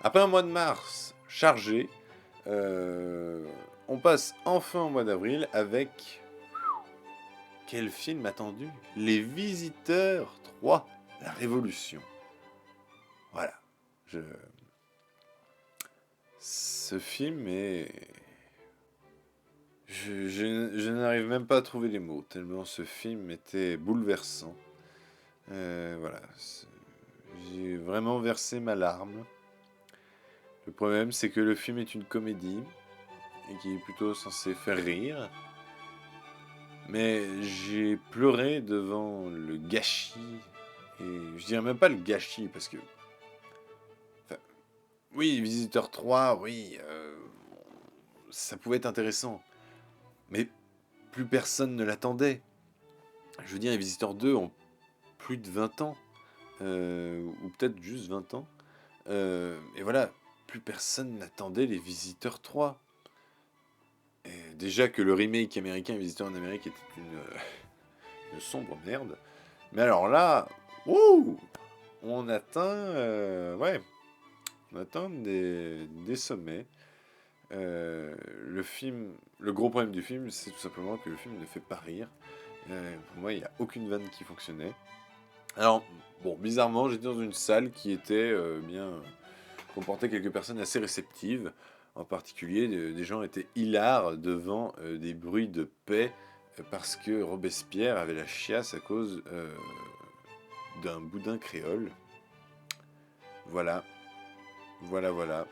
Après un mois de mars chargé, on passe enfin au mois d'avril avec quel film attendu? Les Visiteurs 3, la Révolution. Voilà. Je... Ce film est... Je n'arrive même pas à trouver les mots, tellement ce film était bouleversant. Voilà. J'ai vraiment versé ma larme. Le problème, c'est que le film est une comédie, et qui est plutôt censé faire rire. Mais j'ai pleuré devant le gâchis. Et je dirais même pas le gâchis, parce que... Enfin, oui, Visiteur 3, oui, ça pouvait être intéressant. Mais plus personne ne l'attendait. Je veux dire, les Visiteurs 2 ont plus de 20 ans. Ou peut-être juste 20 ans. Et voilà, plus personne n'attendait les Visiteurs 3. Et déjà que le remake américain, Visiteurs en Amérique, était une sombre merde. Mais alors là, wouh, on atteint, ouais, on atteint des sommets. Le film, le gros problème du film, c'est tout simplement que le film ne fait pas rire. Pour moi, il n'y a aucune vanne qui fonctionnait. Alors, bon, bizarrement, j'étais dans une salle qui était comportait quelques personnes assez réceptives. En particulier, des gens étaient hilars devant des bruits de paix parce que Robespierre avait la chiasse à cause d'un boudin créole. Voilà, voilà.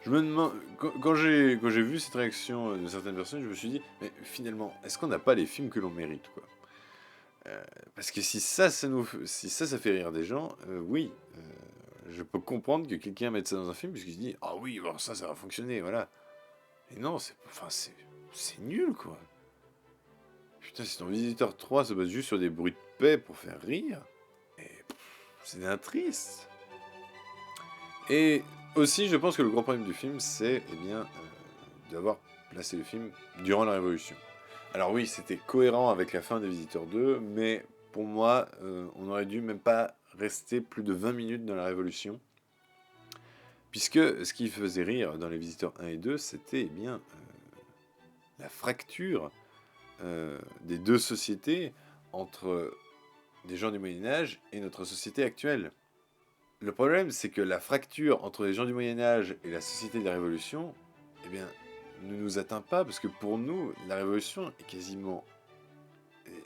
Je me demande, quand j'ai vu cette réaction de certaines personnes, je me suis dit, mais finalement, est-ce qu'on n'a pas les films que l'on mérite, quoi? Parce que si ça fait rire des gens, oui, je peux comprendre que quelqu'un mette ça dans un film puisqu'il se dit, ah oui, bon, ça va fonctionner, voilà. Et non, c'est nul, quoi. Putain, si ton Visiteur 3 se base juste sur des bruits de paix pour faire rire, et c'est un triste. Et aussi, je pense que le gros problème du film, c'est d'avoir placé le film durant la Révolution. Alors oui, c'était cohérent avec la fin des Visiteurs 2, mais pour moi, on aurait dû même pas rester plus de 20 minutes dans la Révolution, puisque ce qui faisait rire dans les Visiteurs 1 et 2, c'était la fracture des deux sociétés entre des gens du Moyen Âge et notre société actuelle. Le problème, c'est que la fracture entre les gens du Moyen Âge et la société de la Révolution, eh bien, ne nous atteint pas, parce que pour nous, la Révolution est quasiment...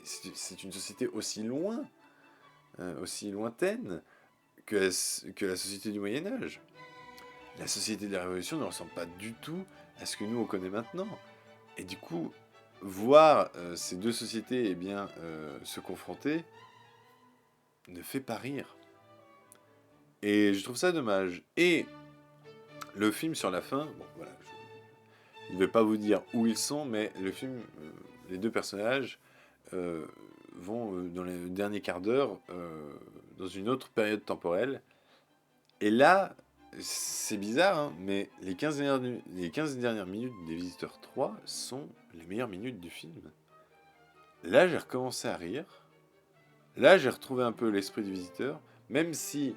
C'est une société aussi loin, aussi lointaine que la société du Moyen Âge. La société de la Révolution ne ressemble pas du tout à ce que nous on connaît maintenant. Et du coup, voir ces deux sociétés se confronter ne fait pas rire. Et je trouve ça dommage. Et le film sur la fin, bon voilà, je ne vais pas vous dire où ils sont, mais le film, les deux personnages vont dans les derniers quarts d'heure dans une autre période temporelle. Et là, c'est bizarre, hein, mais les 15 dernières minutes des Visiteurs 3 sont les meilleures minutes du film. Là, j'ai recommencé à rire. Là, j'ai retrouvé un peu l'esprit du Visiteur, même si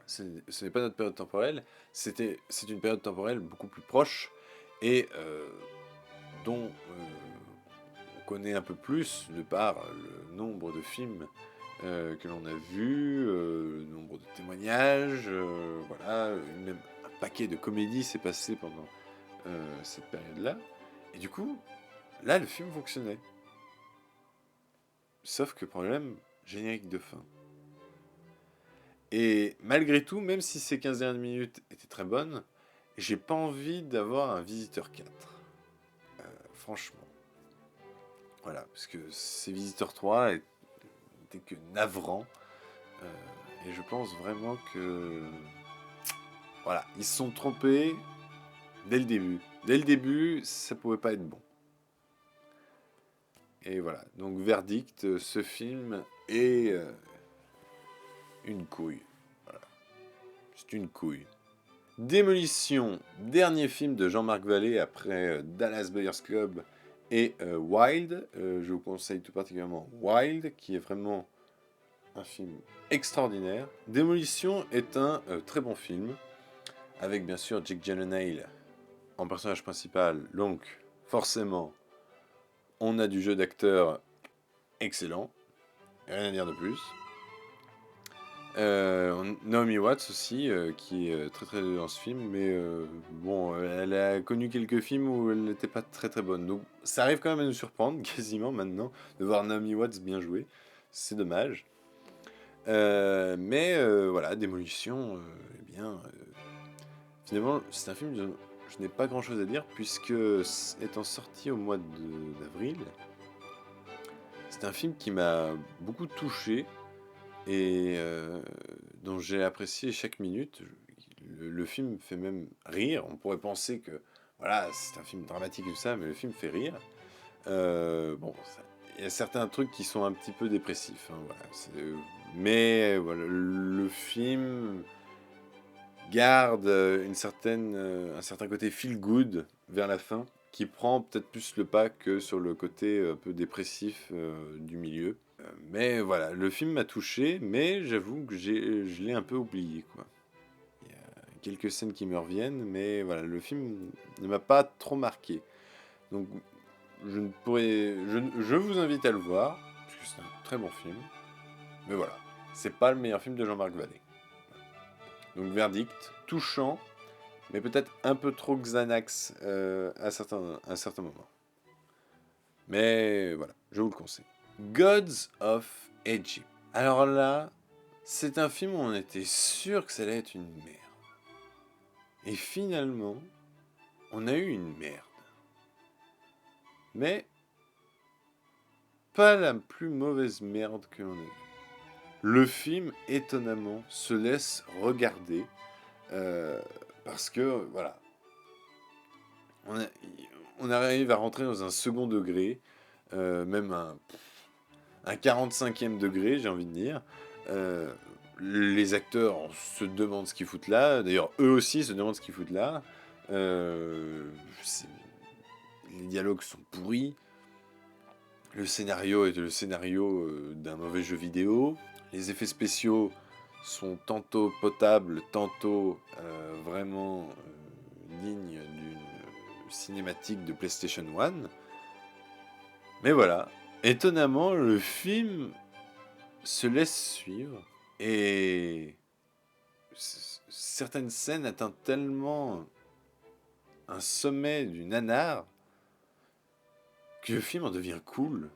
ce n'est pas notre période temporelle, c'est une période temporelle beaucoup plus proche et dont on connaît un peu plus de par le nombre de films que l'on a vus, le nombre de témoignages, voilà, même un paquet de comédies s'est passé pendant cette période-là. Et du coup, là, le film fonctionnait. Sauf que problème, générique de fin. Et malgré tout, même si ces 15 dernières minutes étaient très bonnes, j'ai pas envie d'avoir un Visiteur 4. Franchement. Voilà, parce que ces Visiteurs 3 étaient que navrants. Et je pense vraiment que... Voilà, ils se sont trompés dès le début. Dès le début, ça pouvait pas être bon. Et voilà, donc verdict, ce film est une couille. Voilà, c'est une couille. Démolition, dernier film de Jean-Marc Vallée après Dallas Buyers Club et Wild. Je vous conseille tout particulièrement Wild, qui est vraiment un film extraordinaire. Démolition est un très bon film. avec bien sûr Jake Gyllenhaal en personnage principal. Donc, forcément, on a du jeu d'acteur excellent, rien à dire de plus. Naomi Watts aussi, qui est très très dans ce film, mais bon, elle a connu quelques films où elle n'était pas très très bonne. Donc ça arrive quand même à nous surprendre, quasiment maintenant, de voir Naomi Watts bien jouer. C'est dommage. Mais voilà, Démolition, eh bien, finalement, c'est un film dont je n'ai pas grand chose à dire, puisque étant sorti au mois d'avril, c'est un film qui m'a beaucoup touché et dont j'ai apprécié chaque minute. Le film me fait même rire. On pourrait penser que voilà, c'est un film dramatique et tout ça, mais le film fait rire. Bon, il y a certains trucs qui sont un petit peu dépressifs, hein, voilà, mais voilà, le film garde un certain côté feel good vers la fin, qui prend peut-être plus le pas que sur le côté un peu dépressif du milieu. Mais voilà, le film m'a touché, mais j'avoue que je l'ai un peu oublié, quoi. Il y a quelques scènes qui me reviennent, mais voilà, le film ne m'a pas trop marqué. Donc, je vous invite à le voir, parce que c'est un très bon film. Mais voilà, c'est pas le meilleur film de Jean-Marc Vallée. Donc, verdict, touchant, mais peut-être un peu trop Xanax à certains moments. Mais voilà, je vous le conseille. Gods of Egypt. Alors là, c'est un film où on était sûr que ça allait être une merde. Et finalement, on a eu une merde. Mais pas la plus mauvaise merde que l'on a eue. Le film, étonnamment, se laisse regarder parce que, voilà, on, a- on arrive à rentrer dans un second degré, même un 45e degré, j'ai envie de dire. Euh, les acteurs se demandent ce qu'ils foutent là. D'ailleurs, eux aussi se demandent ce qu'ils foutent là. Euh, les dialogues sont pourris. Le scénario est le scénario d'un mauvais jeu vidéo. Les effets spéciaux sont tantôt potables, tantôt vraiment dignes d'une cinématique de PlayStation 1. Mais voilà, étonnamment, le film se laisse suivre et certaines scènes atteignent tellement un sommet du nanar que le film en devient cool.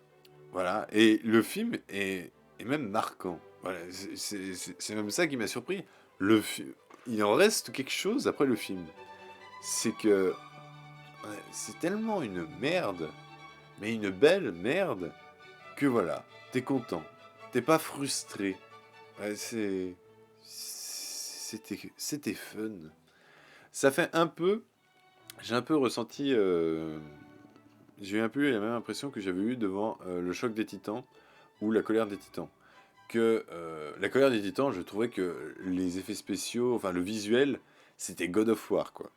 Voilà, et le film est même marquant. Voilà, c'est même ça qui m'a surpris. Il en reste quelque chose après le film. C'est que c'est tellement une merde, mais une belle merde, que voilà, t'es content. T'es pas frustré. Ouais, c'était fun. Ça fait un peu, j'ai un peu ressenti, j'ai eu un peu la même impression que j'avais eu devant le choc des Titans ou la colère des Titans. Que la colère des Titans, je trouvais que les effets spéciaux, enfin le visuel, c'était God of War, quoi.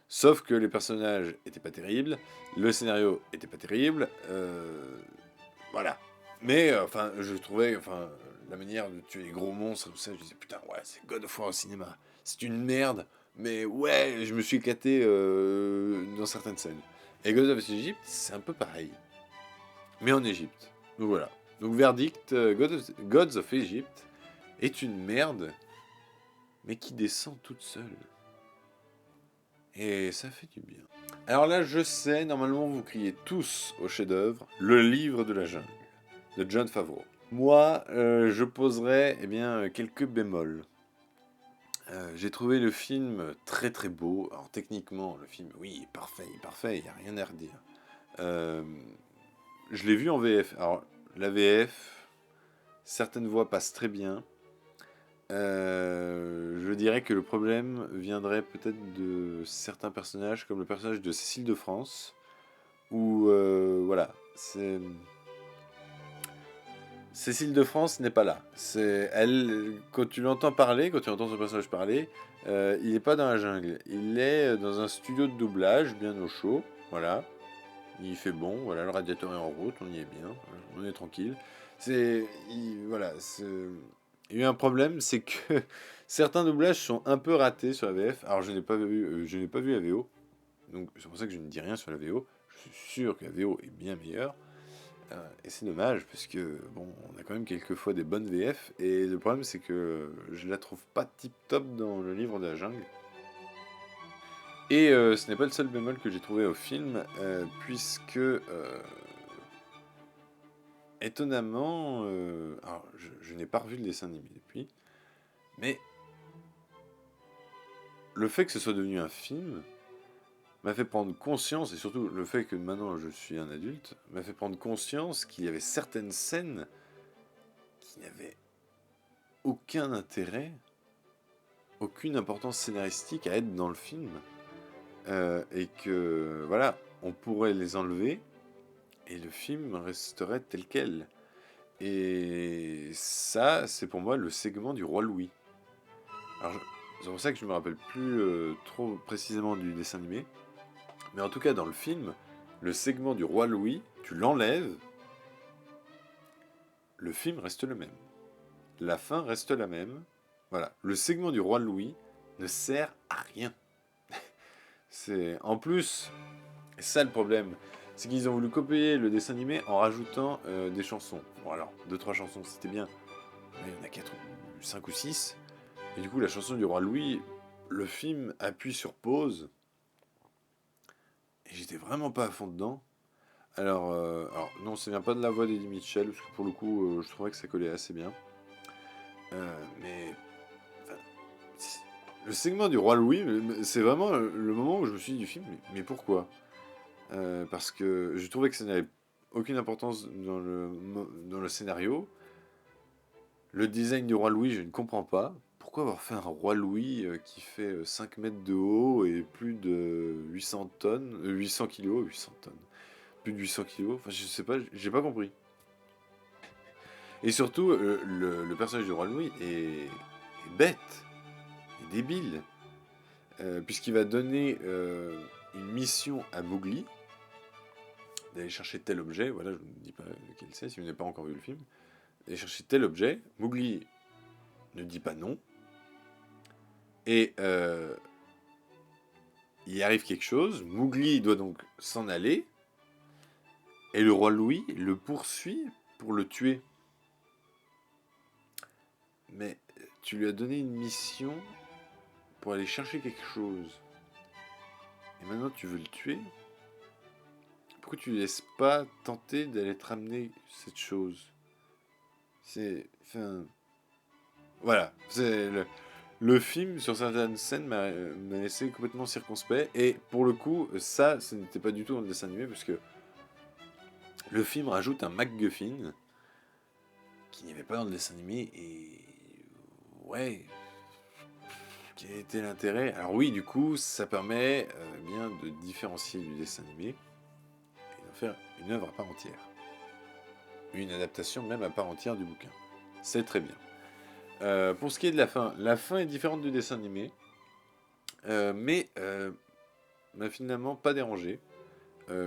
Sauf que les personnages étaient pas terribles, le scénario était pas terrible, voilà. Mais enfin, je trouvais, enfin, la manière de tuer les gros monstres, tout ça, je disais putain, ouais, c'est God of War au cinéma. C'est une merde, mais ouais, je me suis éclaté dans certaines scènes. Et God of Egypt, c'est un peu pareil, mais en Égypte. Donc voilà. Donc verdict, Gods of Egypt est une merde, mais qui descend toute seule. Et ça fait du bien. Alors là, je sais, normalement, vous criez tous au chef-d'œuvre, Le Livre de la Jungle, de Jon Favreau. Moi, je poserai eh bien, quelques bémols. J'ai trouvé le film très très beau. Alors techniquement, le film, oui, parfait, il n'y a rien à redire. Euh, je l'ai vu en VF. Alors, la VF, certaines voix passent très bien. Je dirais que le problème viendrait peut-être de certains personnages, comme le personnage de Cécile de France, où voilà, c'est Cécile de France n'est pas là. C'est elle, quand tu l'entends parler, quand tu entends son personnage parler, il n'est pas dans la jungle. Il est dans un studio de doublage, bien au chaud. Voilà, il fait bon. Voilà, le radiateur est en route, on y est bien, on est tranquille. Voilà, il y a eu un problème, c'est que certains doublages sont un peu ratés sur la VF. Alors je n'ai pas vu la VO, donc c'est pour ça que je ne dis rien sur la VO. Je suis sûr que la VO est bien meilleure. Et c'est dommage, parce que bon, on a quand même quelquefois des bonnes VF, et le problème c'est que je la trouve pas tip top dans le livre de la jungle. Et ce n'est pas le seul bémol que j'ai trouvé au film, puisque étonnamment, alors je n'ai pas revu le dessin animé depuis, mais le fait que ce soit devenu un film m'a fait prendre conscience, et surtout le fait que maintenant je suis un adulte, m'a fait prendre conscience qu'il y avait certaines scènes qui n'avaient aucun intérêt, aucune importance scénaristique à être dans le film, et que voilà, on pourrait les enlever et le film resterait tel quel. Et ça, c'est pour moi le segment du roi Louis. Alors, c'est pour ça que je me rappelle plus trop précisément du dessin animé, mais en tout cas dans le film, le segment du roi Louis, tu l'enlèves, le film reste le même. La fin reste la même. Voilà, le segment du roi Louis ne sert à rien. C'est en plus, et ça le problème, c'est qu'ils ont voulu copier le dessin animé en rajoutant des chansons. Bon alors, 2-3 chansons c'était bien, mais il y en a 4, 5 ou 6. Et du coup la chanson du roi Louis, le film appuie sur pause, et j'étais vraiment pas à fond dedans. Alors non, ça vient pas de la voix d'Eddie Mitchell, parce que pour le coup je trouvais que ça collait assez bien. Mais enfin, le segment du roi Louis, c'est vraiment le moment où je me suis dit du film, mais pourquoi? Parce que je trouvais que ça n'avait aucune importance dans le scénario. Le design du roi Louis, je ne comprends pas. Pourquoi avoir fait un roi Louis qui fait 5 mètres de haut et plus de 800 tonnes, 800 kilos, 800 tonnes, plus de 800 kilos, enfin je sais pas, j'ai pas compris. Et surtout, le personnage du roi Louis est bête, est débile, puisqu'il va donner une mission à Mowgli, d'aller chercher tel objet, voilà, je ne vous dis pas lequel c'est si vous n'avez pas encore vu le film, d'aller chercher tel objet, Mowgli ne dit pas non, et il arrive quelque chose, Mowgli doit donc s'en aller, et le roi Louis le poursuit pour le tuer. Mais tu lui as donné une mission pour aller chercher quelque chose, et maintenant tu veux le tuer? Pourquoi tu ne laisses pas tenter d'aller te ramener cette chose? C'est... Enfin... Voilà, c'est le film, sur certaines scènes, m'a laissé complètement circonspect. Et pour le coup, ça, ce n'était pas du tout dans le dessin animé, parce que le film rajoute un MacGuffin qui n'y avait pas dans le dessin animé. Et ouais, quel était l'intérêt? Alors oui, du coup, ça permet bien de différencier du dessin animé et d'en faire une œuvre à part entière. Une adaptation même à part entière du bouquin. C'est très bien. Pour ce qui est de la fin est différente du dessin animé, mais m'a finalement pas dérangé,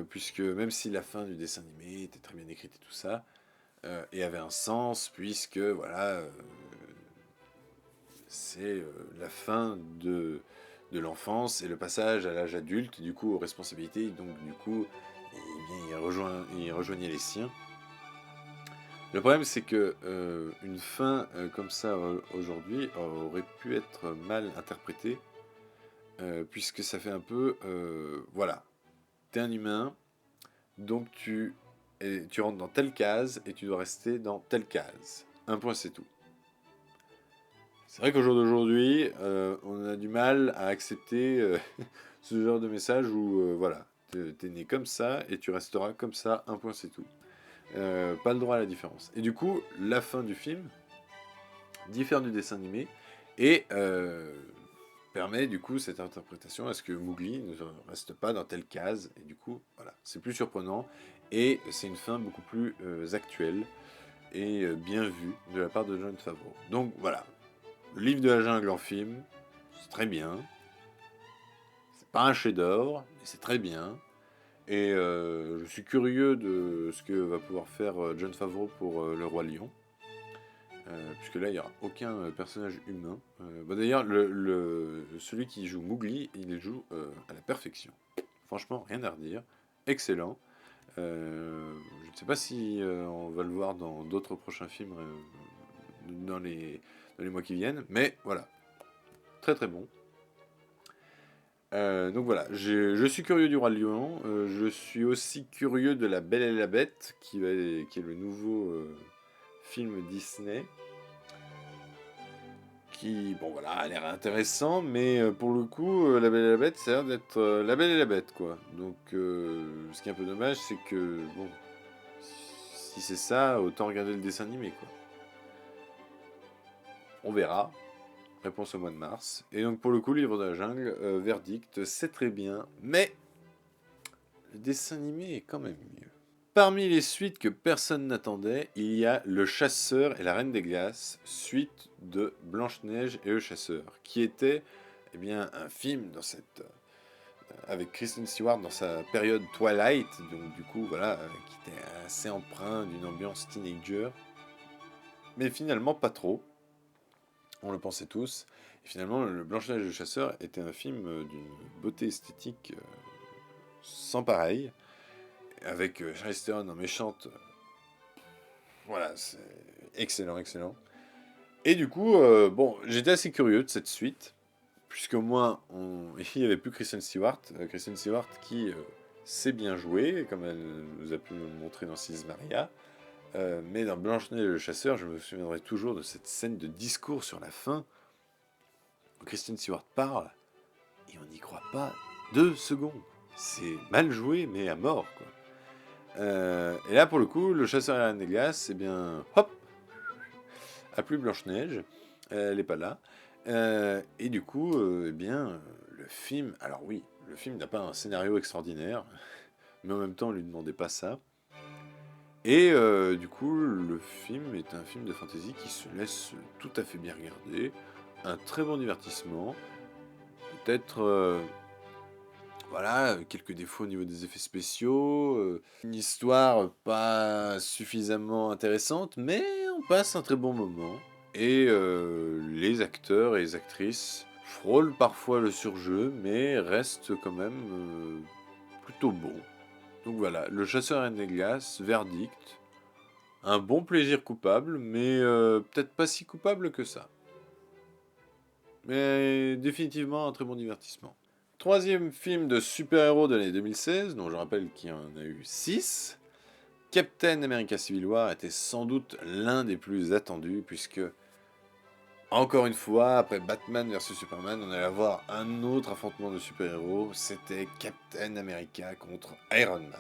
puisque même si la fin du dessin animé était très bien écrite et tout ça, et avait un sens, puisque voilà, c'est la fin de l'enfance et le passage à l'âge adulte, du coup aux responsabilités, donc du coup, il rejoignait les siens. Le problème, c'est que une fin comme ça aujourd'hui aurait pu être mal interprétée, puisque ça fait un peu, voilà, t'es un humain, donc tu rentres dans telle case et tu dois rester dans telle case. Un point, c'est tout. C'est vrai qu'au jour d'aujourd'hui, on a du mal à accepter ce genre de message où, voilà, t'es né comme ça et tu resteras comme ça, un point, c'est tout. Pas le droit à la différence. Et du coup, la fin du film diffère du dessin animé et permet du coup cette interprétation à ce que Mowgli ne reste pas dans telle case. Et du coup, voilà, c'est plus surprenant et c'est une fin beaucoup plus actuelle et bien vue de la part de Jon Favreau. Donc voilà, le livre de la jungle en film, c'est très bien. C'est pas un chef-d'œuvre, mais c'est très bien. Et je suis curieux de ce que va pouvoir faire Jon Favreau pour Le Roi Lion. puisque là, il n'y aura aucun personnage humain. D'ailleurs, celui qui joue Mowgli, il les joue à la perfection. Franchement, rien à redire. Excellent. Je ne sais pas si on va le voir dans d'autres prochains films dans les mois qui viennent, mais voilà, très très bon. Donc voilà, je suis curieux du Roi Lion, je suis aussi curieux de La Belle et la Bête, qui est le nouveau film Disney, qui, bon voilà, a l'air intéressant, mais pour le coup, La Belle et la Bête, ça a l'air d'être La Belle et la Bête, quoi. Donc, ce qui est un peu dommage, c'est que, bon, si c'est ça, autant regarder le dessin animé, quoi. On verra. Réponse au mois de mars. Et donc, pour le coup, Livre de la Jungle, verdict, c'est très bien, mais le dessin animé est quand même mieux. Parmi les suites que personne n'attendait, il y a Le Chasseur et la Reine des Glaces, suite de Blanche-Neige et le Chasseur, qui était eh bien, un film avec Kristen Stewart dans sa période Twilight, donc du coup, voilà, qui était assez empreint d'une ambiance teenager, mais finalement pas trop, on le pensait tous. Et finalement, le Blanche-Neige et le Chasseur était un film d'une beauté esthétique sans pareil, avec Charlize Theron en méchante. Voilà, c'est excellent, excellent. Et du coup, bon, j'étais assez curieux de cette suite, puisqu'au moins, il n'y avait plus Kristen Stewart qui sait bien jouer, comme elle nous a pu nous le montrer dans Sis Maria. Mais dans Blanche-Neige et le Chasseur, je me souviendrai toujours de cette scène de discours sur la fin, où Kristen Stewart parle, et on n'y croit pas 2 secondes. C'est mal joué, mais à mort, quoi. Et là, pour le coup, le Chasseur et la Reine des Glaces, eh bien, hop, a plus Blanche-Neige, elle n'est pas là. Et du coup, eh bien, le film, alors oui, le film n'a pas un scénario extraordinaire, mais en même temps, on lui demandait pas ça. Et du coup, le film est un film de fantasy qui se laisse tout à fait bien regarder, un très bon divertissement, peut-être voilà, quelques défauts au niveau des effets spéciaux, une histoire pas suffisamment intéressante, mais on passe un très bon moment. Et les acteurs et les actrices frôlent parfois le surjeu, mais restent quand même plutôt bons. Donc voilà, Le Chasseur et des Glaces, verdict. Un bon plaisir coupable, mais peut-être pas si coupable que ça. Mais définitivement un très bon divertissement. Troisième film de super-héros de l'année 2016, dont je rappelle qu'il y en a eu 6. Captain America Civil War était sans doute l'un des plus attendus, puisque, encore une fois, après Batman vs Superman, on allait avoir un autre affrontement de super-héros. C'était Captain America contre Iron Man.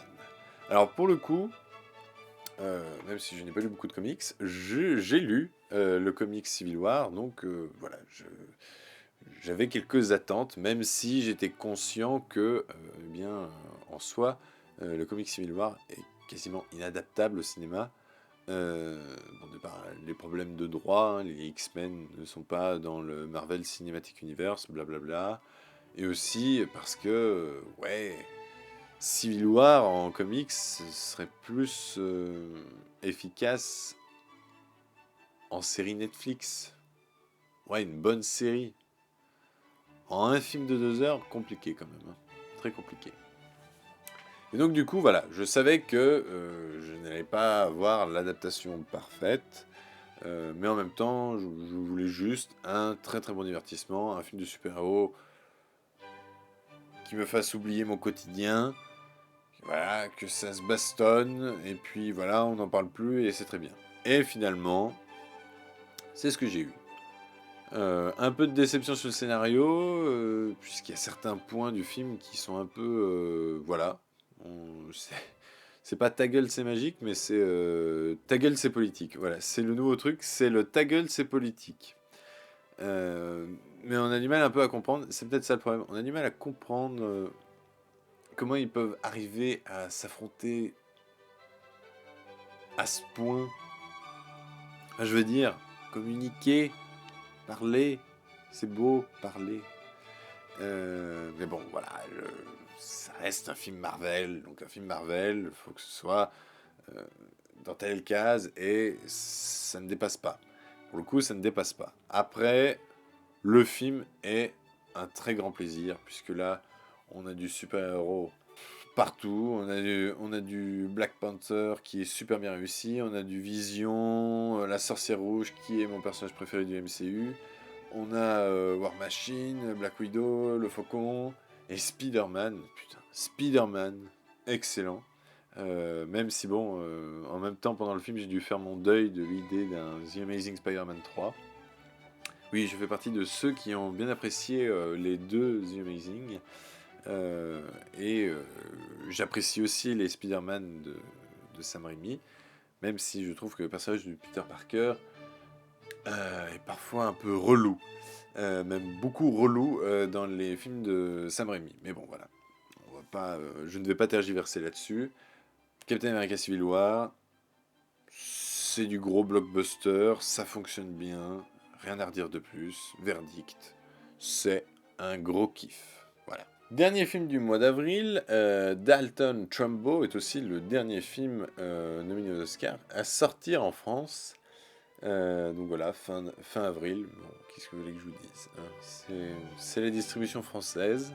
Alors pour le coup, même si je n'ai pas lu beaucoup de comics, j'ai lu le comic Civil War, donc voilà, j'avais quelques attentes, même si j'étais conscient que, eh bien, en soi, le comic Civil War est quasiment inadaptable au cinéma. Bon, de par les problèmes de droit, hein, les X-Men ne sont pas dans le Marvel Cinematic Universe, blablabla. Et aussi parce que, ouais, Civil War en comics serait plus efficace en série Netflix. Ouais, une bonne série. En un film de 2 heures, compliqué quand même, hein. Très compliqué. Et donc du coup, voilà, je savais que je n'allais pas avoir l'adaptation parfaite, mais en même temps, je voulais juste un très très bon divertissement, un film de super-héros qui me fasse oublier mon quotidien, voilà, que ça se bastonne, et puis voilà, on n'en parle plus et c'est très bien. Et finalement, c'est ce que j'ai eu. Un peu de déception sur le scénario, puisqu'il y a certains points du film qui sont un peu... voilà. C'est pas ta gueule c'est magique, mais c'est ta gueule c'est politique. Voilà, c'est le nouveau truc, c'est le ta gueule c'est politique. Mais on a du mal un peu à comprendre, c'est peut-être ça le problème, on a du mal à comprendre comment ils peuvent arriver à s'affronter à ce point. Enfin, je veux dire, communiquer, parler, c'est beau, parler. Mais bon, voilà, ça reste un film Marvel. Donc un film Marvel, il faut que ce soit dans telle case et ça ne dépasse pas. Pour le coup, ça ne dépasse pas. Après, le film est un très grand plaisir, puisque là, on a du super-héros partout. On a du Black Panther qui est super bien réussi. On a du Vision, la Sorcière Rouge qui est mon personnage préféré du MCU. On a War Machine, Black Widow, le Faucon et Spider-Man. Putain, Spider-Man, excellent. Même si bon, en même temps pendant le film j'ai dû faire mon deuil de l'idée d'un The Amazing Spider-Man 3. Oui, je fais partie de ceux qui ont bien apprécié les deux The Amazing. Euh, et j'apprécie aussi les Spider-Man de Sam Raimi, même si je trouve que le personnage de Peter Parker est parfois un peu relou, même beaucoup relou dans les films de Sam Raimi. Mais bon, voilà, on va pas, je ne vais pas tergiverser là-dessus. Captain America Civil War, c'est du gros blockbuster, ça fonctionne bien, rien à redire de plus. Verdict, c'est un gros kiff. Voilà. Dernier film du mois d'avril, Dalton Trumbo est aussi le dernier film nominé aux Oscars à sortir en France. Donc voilà, fin avril. Bon, qu'est-ce que vous voulez que je vous dise, hein, c'est la distribution française.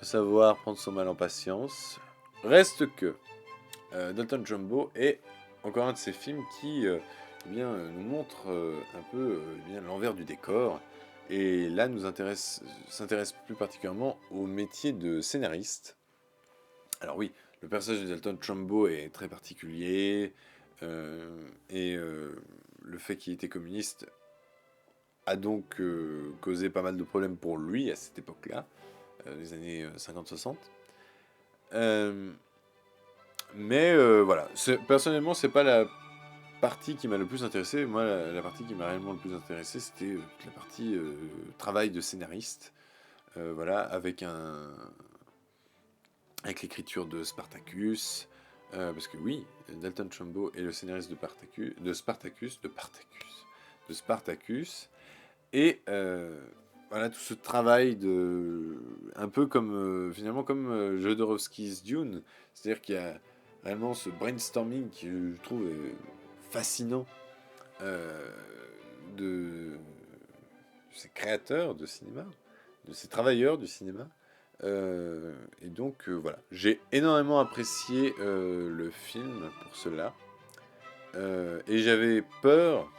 Faut savoir prendre son mal en patience. Reste que Dalton Trumbo est encore un de ces films qui nous montre un peu eh bien, l'envers du décor. Et là, s'intéresse plus particulièrement au métier de scénariste. Alors oui, le personnage de Dalton Trumbo est très particulier, et le fait qu'il était communiste a donc causé pas mal de problèmes pour lui à cette époque-là, les années 50-60. Mais voilà, personnellement, c'est pas la partie qui m'a le plus intéressé. Moi, la partie qui m'a réellement le plus intéressé, c'était la partie travail de scénariste. Voilà, avec l'écriture de Spartacus. Parce que oui, Dalton Trumbo est le scénariste de Spartacus. Et voilà, tout ce travail un peu comme, finalement, comme Jodorowsky's Dune. C'est-à-dire qu'il y a réellement ce brainstorming qui, je trouve, est fascinant euh, de ces créateurs de cinéma, de ces travailleurs du cinéma. Et donc voilà, j'ai énormément apprécié le film pour cela. Et j'avais peur,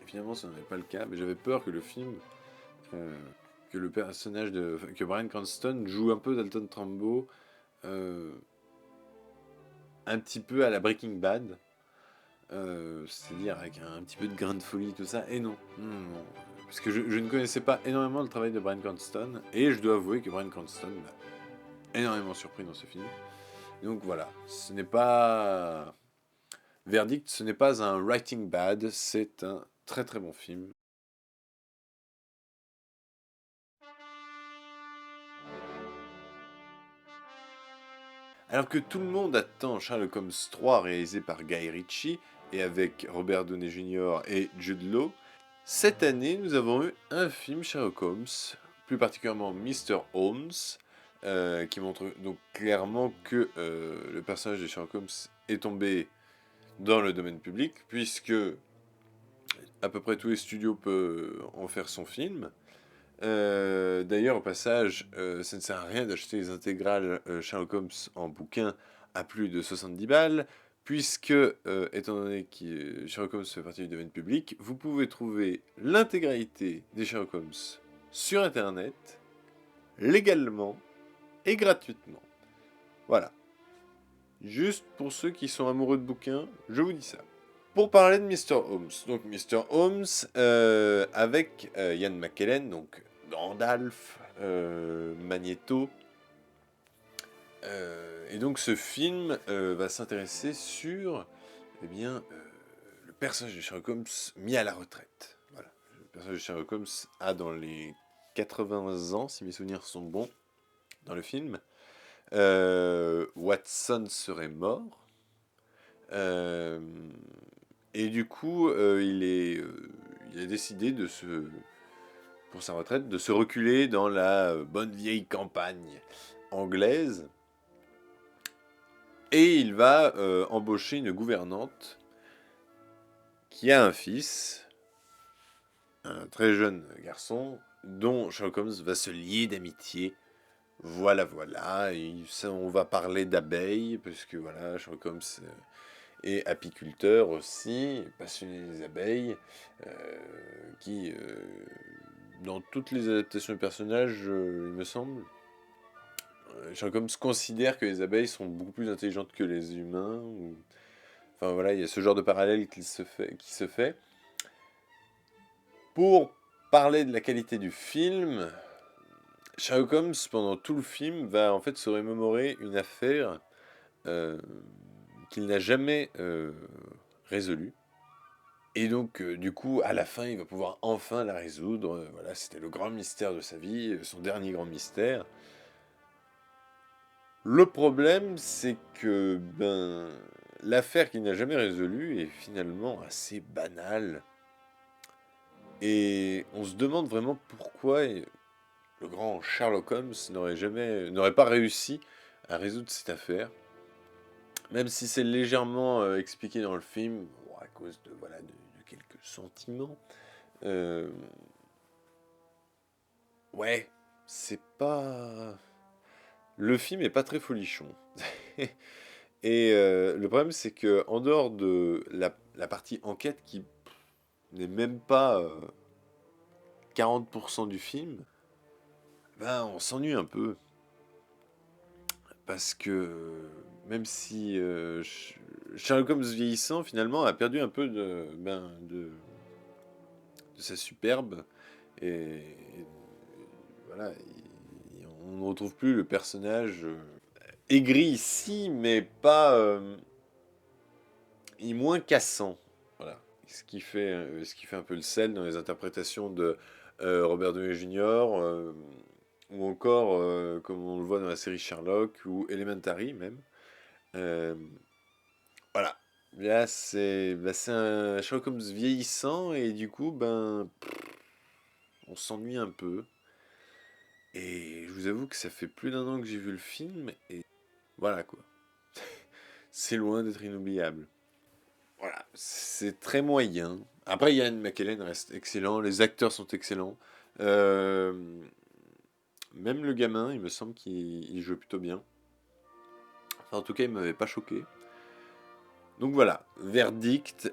finalement ce n'est pas le cas, mais j'avais peur que le film, euh, que le personnage que Bryan Cranston joue un peu Dalton Trumbo, euh, un petit peu à la Breaking Bad. C'est-à-dire avec un petit peu de grain de folie, tout ça. Et non, non, non, non. Parce que je ne connaissais pas énormément le travail de Bryan Cranston, et je dois avouer que Bryan Cranston m'a énormément surpris dans ce film. Donc voilà, ce n'est pas... Verdict, ce n'est pas un writing bad, c'est un très très bon film. Alors que tout le monde attend Sherlock Holmes 3 réalisé par Guy Ritchie et avec Robert Downey Jr. et Jude Law, cette année nous avons eu un film Sherlock Holmes, plus particulièrement Mr. Holmes, qui montre donc clairement que le personnage de Sherlock Holmes est tombé dans le domaine public, puisque à peu près tous les studios peuvent en faire son film. D'ailleurs, au passage, ça ne sert à rien d'acheter les intégrales Sherlock Holmes en bouquin à plus de 70 balles, puisque, étant donné que Sherlock Holmes fait partie du domaine public, vous pouvez trouver l'intégralité des Sherlock Holmes sur Internet, légalement et gratuitement. Voilà. Juste pour ceux qui sont amoureux de bouquins, je vous dis ça. Pour parler de Mr. Holmes, donc Mr. Holmes avec Ian McKellen, donc Gandalf, Magneto. Et donc ce film va s'intéresser sur eh bien, le personnage de Sherlock Holmes mis à la retraite. Voilà. Le personnage de Sherlock Holmes a dans les 80 ans, si mes souvenirs sont bons, dans le film. Watson serait mort. Euh, et du coup, il a décidé pour sa retraite, de se reculer dans la bonne vieille campagne anglaise. Et il va embaucher une gouvernante qui a un fils, un très jeune garçon dont Sherlock Holmes va se lier d'amitié. Voilà, voilà, on va parler d'abeilles, parce que voilà, Sherlock Holmes est apiculteur aussi, passionné des abeilles, qui, dans toutes les adaptations de personnages, il me semble, Sherlock Holmes considère que les abeilles sont beaucoup plus intelligentes que les humains. Enfin voilà, il y a ce genre de parallèle qui se fait. Pour parler de la qualité du film, Sherlock Holmes, pendant tout le film, va en fait se remémorer une affaire euh, qu'il n'a jamais résolue. Et donc, du coup, à la fin, il va pouvoir enfin la résoudre. Voilà, c'était le grand mystère de sa vie, son dernier grand mystère. Le problème, c'est que l'affaire qu'il n'a jamais résolue est finalement assez banale. Et on se demande vraiment pourquoi le grand Sherlock Holmes n'aurait pas réussi à résoudre cette affaire. Même si c'est légèrement expliqué dans le film, bon, à cause de quelques sentiments. Euh, ouais, c'est pas... Le film est pas très folichon. Et le problème, c'est que en dehors de la partie enquête qui n'est même pas 40% du film, on s'ennuie un peu. Parce que même si Sherlock Holmes vieillissant, finalement, a perdu un peu de sa superbe. Et voilà, on ne retrouve plus le personnage aigri ici, mais pas... il est moins cassant. Voilà. Ce qui fait un peu le sel dans les interprétations de Robert Downey Jr., ou encore, comme on le voit dans la série Sherlock, ou Elementary même. Euh, voilà. Là, c'est un Sherlock Holmes vieillissant, et du coup, on s'ennuie un peu. Et je vous avoue que ça fait plus d'1 an que j'ai vu le film, et voilà quoi. C'est loin d'être inoubliable. Voilà, c'est très moyen. Après, Ian McKellen reste excellent, les acteurs sont excellents. Euh, Même le gamin, il me semble qu'il joue plutôt bien. Enfin, en tout cas, il m'avait pas choqué. Donc voilà, verdict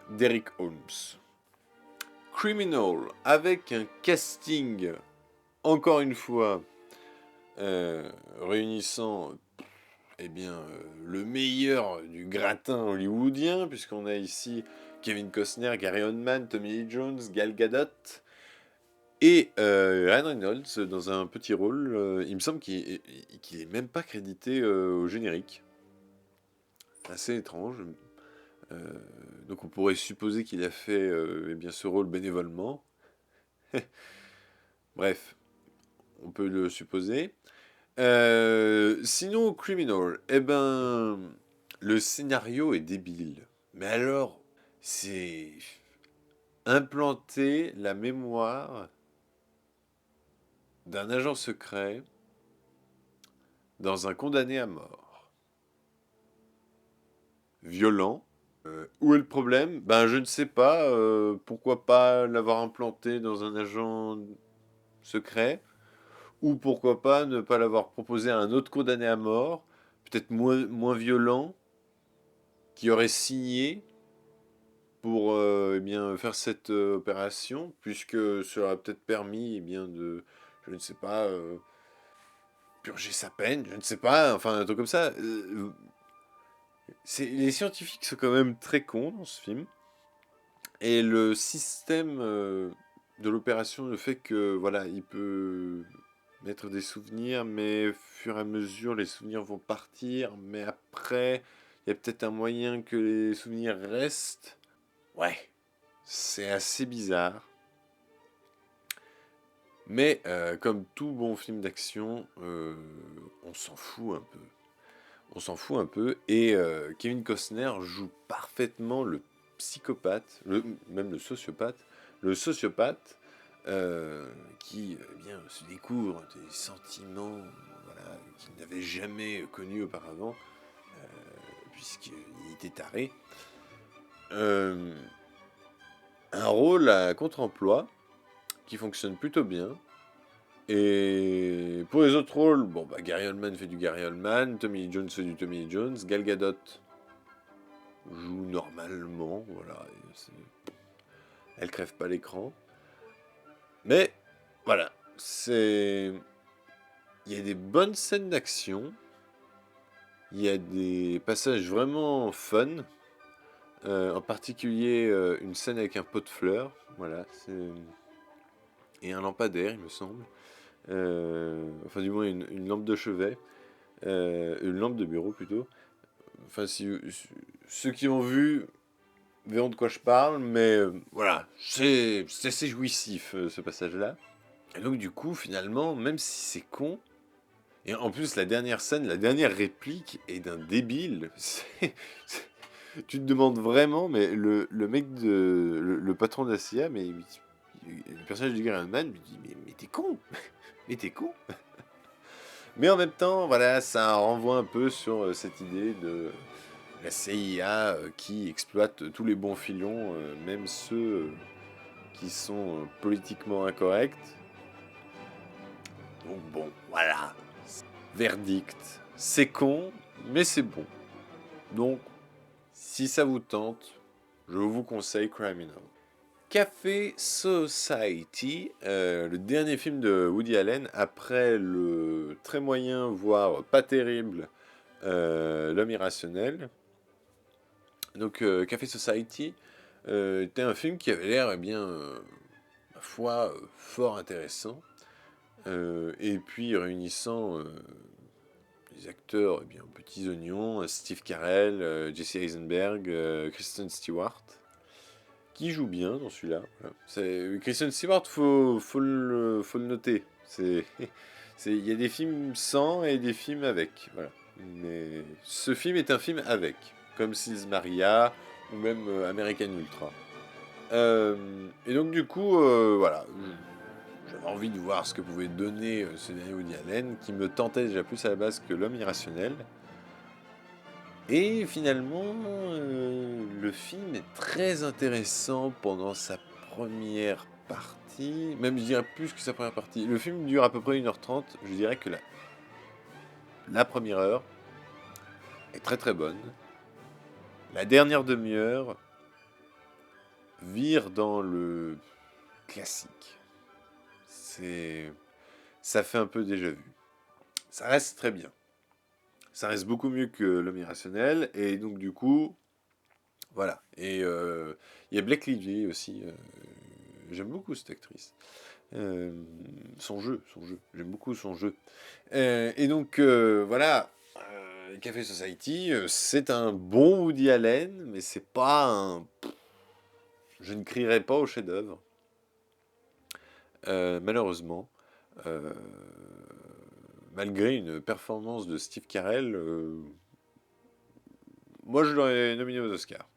d'Eric Holmes. Criminal, avec un casting, encore une fois, réunissant le meilleur du gratin hollywoodien, puisqu'on a ici Kevin Costner, Gary Oldman, Tommy Lee Jones, Gal Gadot et Ryan Reynolds dans un petit rôle. Il me semble qu'il est même pas crédité au générique. Assez étrange. Euh, donc on pourrait supposer qu'il a fait ce rôle bénévolement. Bref, on peut le supposer. Sinon, Criminal, le scénario est débile. Mais alors, c'est implanter la mémoire d'un agent secret dans un condamné à mort. Violent. Où est le problème? Je ne sais pas. Pourquoi pas l'avoir implanté dans un agent secret? Ou pourquoi pas ne pas l'avoir proposé à un autre condamné à mort, peut-être moins violent, qui aurait signé pour faire cette opération, puisque cela aurait peut-être permis je ne sais pas, purger sa peine, je ne sais pas, enfin un truc comme ça. Les scientifiques sont quand même très cons dans ce film, et le système de l'opération, le fait que voilà, il peut mettre des souvenirs, mais au fur et à mesure, les souvenirs vont partir, mais après, il y a peut-être un moyen que les souvenirs restent. Ouais, c'est assez bizarre. Mais comme tout bon film d'action, on s'en fout un peu. On s'en fout un peu. Et Kevin Costner joue parfaitement le psychopathe, même le sociopathe. Le sociopathe qui se découvre des sentiments voilà, qu'il n'avait jamais connus auparavant, puisqu'il était taré. Euh, un rôle à contre-emploi qui fonctionne plutôt bien. Et pour les autres rôles, bon, bah, Gary Oldman fait du Gary Oldman, Tommy Lee Jones fait du Tommy Lee Jones, Gal Gadot joue normalement, voilà, elle crève pas l'écran. Mais voilà, c'est, il y a des bonnes scènes d'action, il y a des passages vraiment fun, en particulier une scène avec un pot de fleurs, voilà, et un lampadaire, il me semble. Enfin, du moins, une lampe de chevet, une lampe de bureau plutôt. Enfin, ceux qui ont vu verront de quoi je parle, mais voilà, c'est assez jouissif ce passage-là. Et donc, du coup, finalement, même si c'est con, et en plus, la dernière scène, la dernière réplique est d'un débile. Tu te demandes vraiment, mais le mec le patron de la CIA, mais le personnage du Iron Man, me dit mais t'es con, mais t'es con. Mais en même temps, voilà, ça renvoie un peu sur cette idée de la CIA qui exploite tous les bons filons, même ceux qui sont politiquement incorrects. Donc bon, voilà. Verdict. C'est con, mais c'est bon. Donc, si ça vous tente, je vous conseille Criminal. Café Society, le dernier film de Woody Allen après le très moyen, voire pas terrible, L'homme irrationnel. Donc Café Society était un film qui avait l'air, eh bien, ma foi, fort intéressant. Et puis réunissant les acteurs, eh bien, petits oignons, Steve Carell, Jesse Eisenberg, Kristen Stewart, qui joue bien dans celui-là. Voilà. Kristen Stewart, faut le noter. Il y a des films sans et des films avec. Voilà. Mais ce film est un film avec, comme Sils Maria ou même American Ultra. Et donc du coup, voilà, j'avais envie de voir ce que pouvait donner ce dernier Woody Allen, qui me tentait déjà plus à la base que L'homme irrationnel. Et finalement, le film est très intéressant pendant sa première partie, même je dirais plus que sa première partie. Le film dure à peu près 1h30, je dirais que la première heure est très très bonne. La dernière demi-heure vire dans le classique. Ça fait un peu déjà vu. Ça reste très bien. Ça reste beaucoup mieux que L'homme irrationnel, et donc du coup, voilà. Et il y a Blake Lively aussi. J'aime beaucoup cette actrice. Son jeu. J'aime beaucoup son jeu. Et donc, voilà. Café Society, c'est un bon Woody Allen, mais c'est pas un. Je ne crierai pas au chef-d'œuvre. Malheureusement. Euh, Malgré une performance de Steve Carell, moi je l'aurais nominé aux Oscars.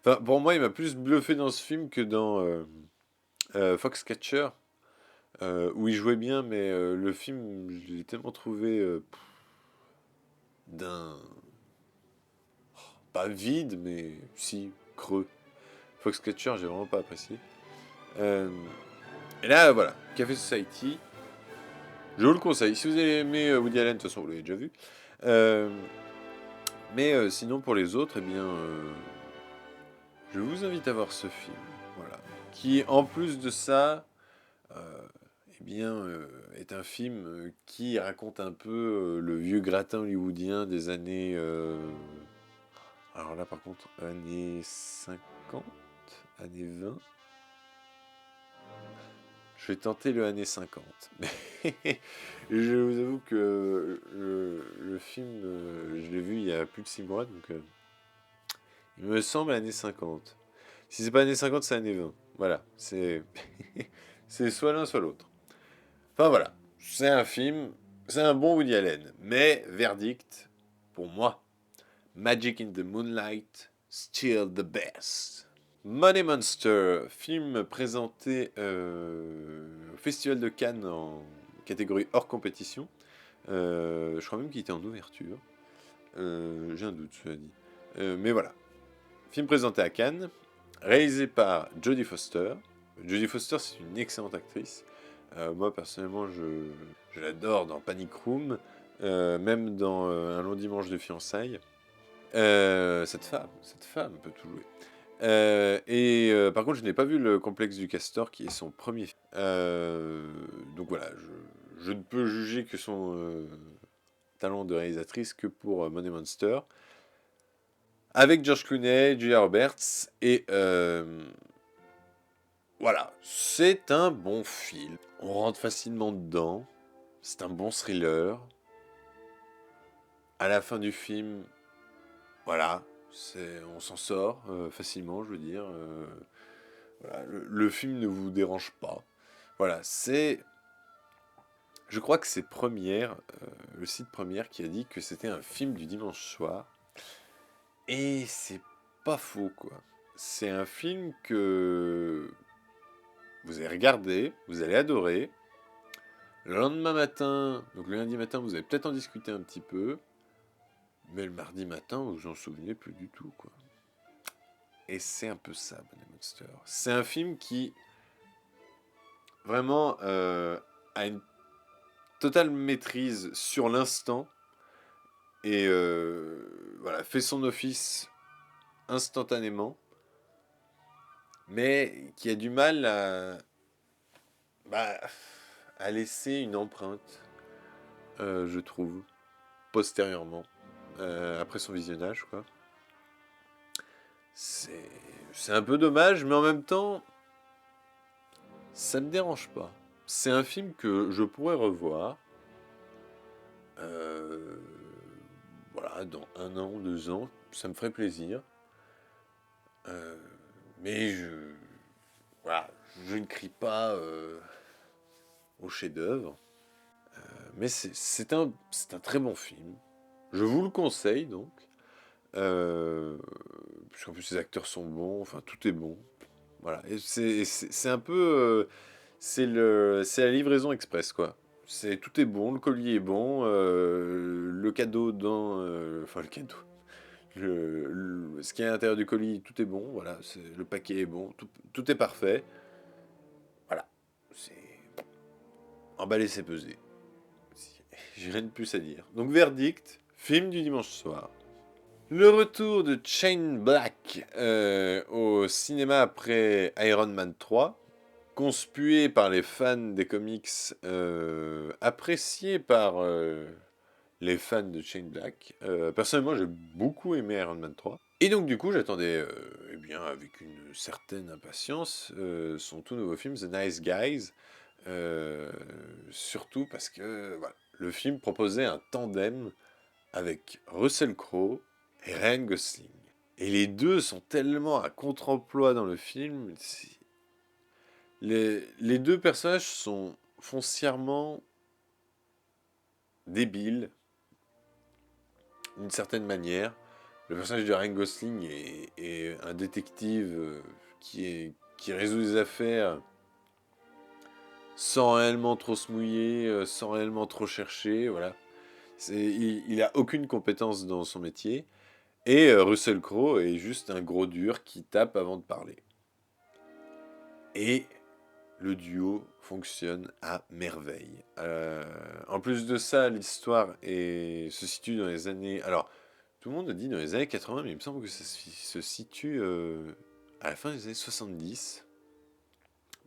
Enfin, pour moi, il m'a plus bluffé dans ce film que dans Foxcatcher, où il jouait bien, mais le film, je l'ai tellement trouvé d'un. Pas vide, mais si, creux. Foxcatcher, j'ai vraiment pas apprécié. Euh, et là, voilà, Café Society, je vous le conseille. Si vous avez aimé Woody Allen, de toute façon, vous l'avez déjà vu. Euh, mais sinon, pour les autres, eh bien, je vous invite à voir ce film. Voilà. Qui, en plus de ça, eh bien, est un film qui raconte un peu le vieux gratin hollywoodien des années. Alors là, par contre, années 50, années 20. Je vais tenter le années 50. Mais je vous avoue que le film, je l'ai vu il y a plus de 6 mois, donc il me semble années 50. Si c'est pas années 50, c'est années 20. Voilà, c'est soit l'un, soit l'autre. Enfin voilà, c'est un film, c'est un bon Woody Allen, mais verdict, pour moi, Magic in the Moonlight, still the best. Money Monster, film présenté au Festival de Cannes en catégorie hors compétition. Je crois même qu'il était en ouverture. J'ai un doute, cela dit. Mais voilà, film présenté à Cannes, réalisé par Jodie Foster. Jodie Foster, c'est une excellente actrice. Moi, personnellement, je l'adore dans Panic Room, même dans Un long dimanche de fiançailles. Cette femme peut tout jouer. Par contre, je n'ai pas vu Le Complexe du Castor, qui est son premier film. Donc voilà, je ne peux juger que son talent de réalisatrice que pour Money Monster. Avec George Clooney, Julia Roberts, et voilà, c'est un bon film. On rentre facilement dedans. C'est un bon thriller. À la fin du film, voilà, on s'en sort facilement, je veux dire. Voilà, le film ne vous dérange pas. Voilà, je crois que c'est Première, le site Première, qui a dit que c'était un film du dimanche soir. Et c'est pas faux, quoi. C'est un film que vous allez regarder, vous allez adorer. Le lendemain matin, donc le lundi matin, vous allez peut-être en discuter un petit peu. Mais le mardi matin, vous vous en souvenez plus du tout, quoi. Et c'est un peu ça, Money Monster. C'est un film qui, vraiment, a une totale maîtrise sur l'instant. Et voilà, fait son office instantanément. Mais qui a du mal bah, à laisser une empreinte, je trouve, postérieurement, après son visionnage, quoi. C'est un peu dommage, mais en même temps, ça me dérange pas. C'est un film que je pourrais revoir, euh, voilà, dans 1 an, 2 ans, ça me ferait plaisir. Euh, mais voilà, je ne crie pas au chef-d'œuvre. Mais c'est un très bon film. Je vous le conseille donc. Puisqu'en plus les acteurs sont bons, enfin tout est bon. Voilà. Et c'est un peu. C'est la livraison express, quoi. Tout est bon, le collier est bon, le cadeau enfin le cadeau. Ce qui est à l'intérieur du colis, tout est bon, voilà. Le paquet est bon, tout est parfait. Voilà. C'est. Emballer, c'est peser. J'ai rien de plus à dire. Donc, verdict, film du dimanche soir. Le retour de Shane Black au cinéma après Iron Man 3, conspué par les fans des comics, apprécié par les fans de Shane Black. Personnellement, j'ai beaucoup aimé Iron Man 3. Et donc, du coup, j'attendais, eh bien, avec une certaine impatience, son tout nouveau film, The Nice Guys. Surtout parce que voilà, le film proposait un tandem avec Russell Crowe et Ryan Gosling. Et les deux sont tellement à contre-emploi dans le film. Les deux personnages sont foncièrement débiles, d'une certaine manière. Le personnage de Ryan Gosling est un détective qui résout des affaires sans réellement trop se mouiller, sans réellement trop chercher, voilà. Il a aucune compétence dans son métier. Et Russell Crowe est juste un gros dur qui tape avant de parler. Et le duo fonctionne à merveille. En plus de ça, l'histoire se situe dans les années... Alors, tout le monde dit dans les années 80, mais il me semble que ça se situe à la fin des années 70.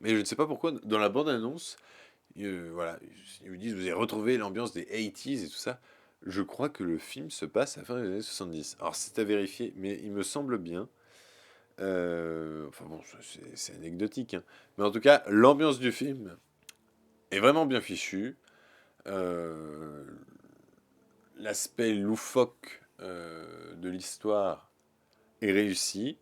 Mais je ne sais pas pourquoi, dans la bande-annonce, voilà, ils vous disent, vous avez retrouvé l'ambiance des 80s et tout ça. Je crois que le film se passe à la fin des années 70. Alors, c'est à vérifier, mais il me semble bien. Enfin bon, c'est anecdotique, hein. Mais en tout cas, l'ambiance du film est vraiment bien fichue. Euh, L'aspect loufoque de l'histoire est réussi.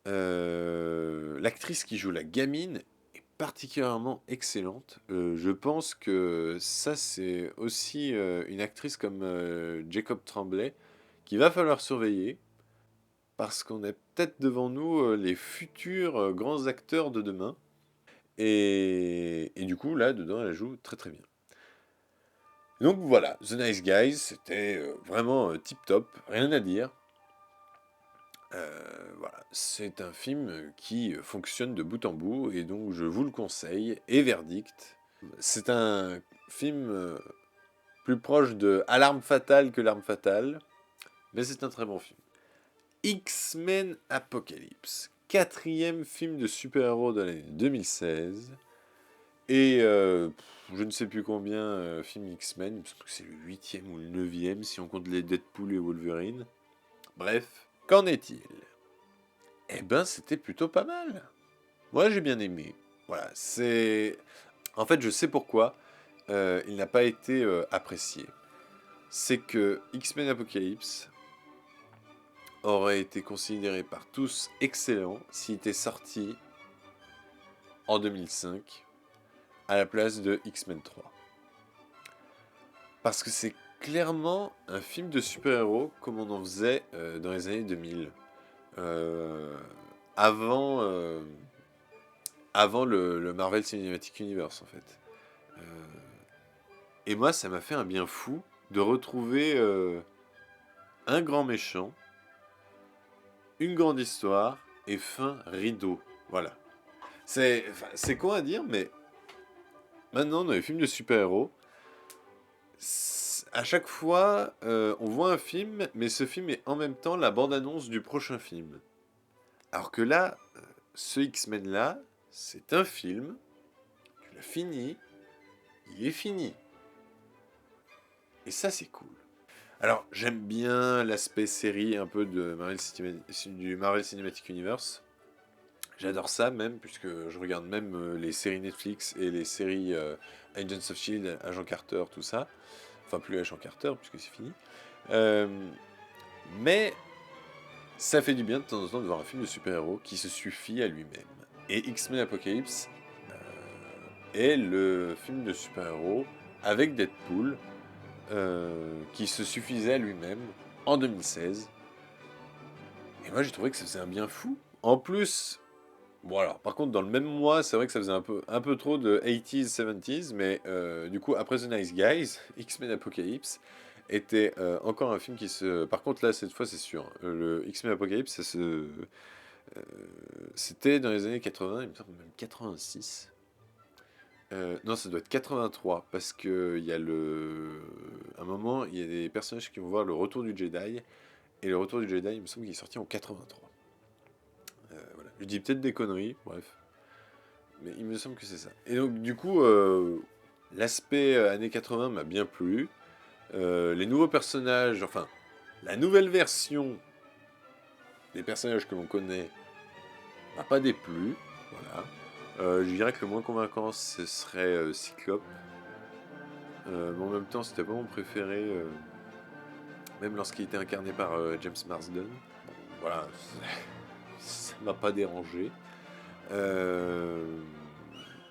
L'actrice qui joue la gamine est particulièrement excellente. Je pense que ça, c'est aussi une actrice comme Jacob Tremblay qu'il va falloir surveiller parce qu'on est peut-être devant nous les futurs grands acteurs de demain. Et du coup, là, dedans, elle joue très très bien. Donc voilà, The Nice Guys, c'était vraiment tip top, rien à dire. Voilà, c'est un film qui fonctionne de bout en bout et donc je vous le conseille. Et verdict, c'est un film plus proche de Alarme fatale que L'Arme fatale, mais c'est un très bon film. X-Men Apocalypse, quatrième film de super-héros de l'année 2016. Et je ne sais plus combien film X-Men, il me semble que c'est le huitième ou le neuvième si on compte les Deadpool et Wolverine. Bref, qu'en est-il? Eh ben, c'était plutôt pas mal. Moi, j'ai bien aimé. Voilà, c'est... En fait, je sais pourquoi il n'a pas été apprécié. C'est que X-Men Apocalypse aurait été considéré par tous excellent s'il était sorti en 2005 à la place de X-Men 3. Parce que c'est clairement un film de super-héros comme on en faisait dans les années 2000. Euh, avant, avant le Marvel Cinematic Universe, en fait. Euh, et moi, ça m'a fait un bien fou de retrouver un grand méchant, une grande histoire et fin rideau. Voilà. C'est con à dire, mais maintenant, dans les films de super-héros, à chaque fois, on voit un film, mais ce film est en même temps la bande-annonce du prochain film. Alors que là, ce X-Men-là, c'est un film, tu l'as fini, il est fini. Et ça, c'est cool. Alors, j'aime bien l'aspect série un peu de du Marvel Cinematic Universe. J'adore ça même, puisque je regarde même les séries Netflix et les séries Agents of Shield, Agent Carter, tout ça. Enfin, plus Agent Carter, puisque c'est fini. Euh, mais ça fait du bien de temps en temps de voir un film de super-héros qui se suffit à lui-même. Et X-Men Apocalypse est le film de super-héros avec Deadpool qui se suffisait à lui-même en 2016. Et moi j'ai trouvé que ça faisait un bien fou. En plus, bon alors par contre dans le même mois c'est vrai que ça faisait un peu trop de 80s, 70s, mais du coup après The Nice Guys, X-Men Apocalypse était encore un film qui se... Par contre là cette fois c'est sûr, le X-Men Apocalypse c'était dans les années 80, il me semble même 86. Non, ça doit être 83, parce que il y a un moment, il y a des personnages qui vont voir le Retour du Jedi, et le Retour du Jedi, il me semble qu'il est sorti en 83. Voilà. Je dis peut-être des conneries, bref, mais il me semble que c'est ça. Et donc, du coup, l'aspect années 80 m'a bien plu. Les nouveaux personnages, enfin, la nouvelle version des personnages que l'on connaît m'a pas déplu, voilà. Je dirais que le moins convaincant, ce serait Cyclope. Mais en même temps, c'était pas mon préféré, même lorsqu'il était incarné par James Marsden. Bon, voilà, ça m'a pas dérangé. Euh,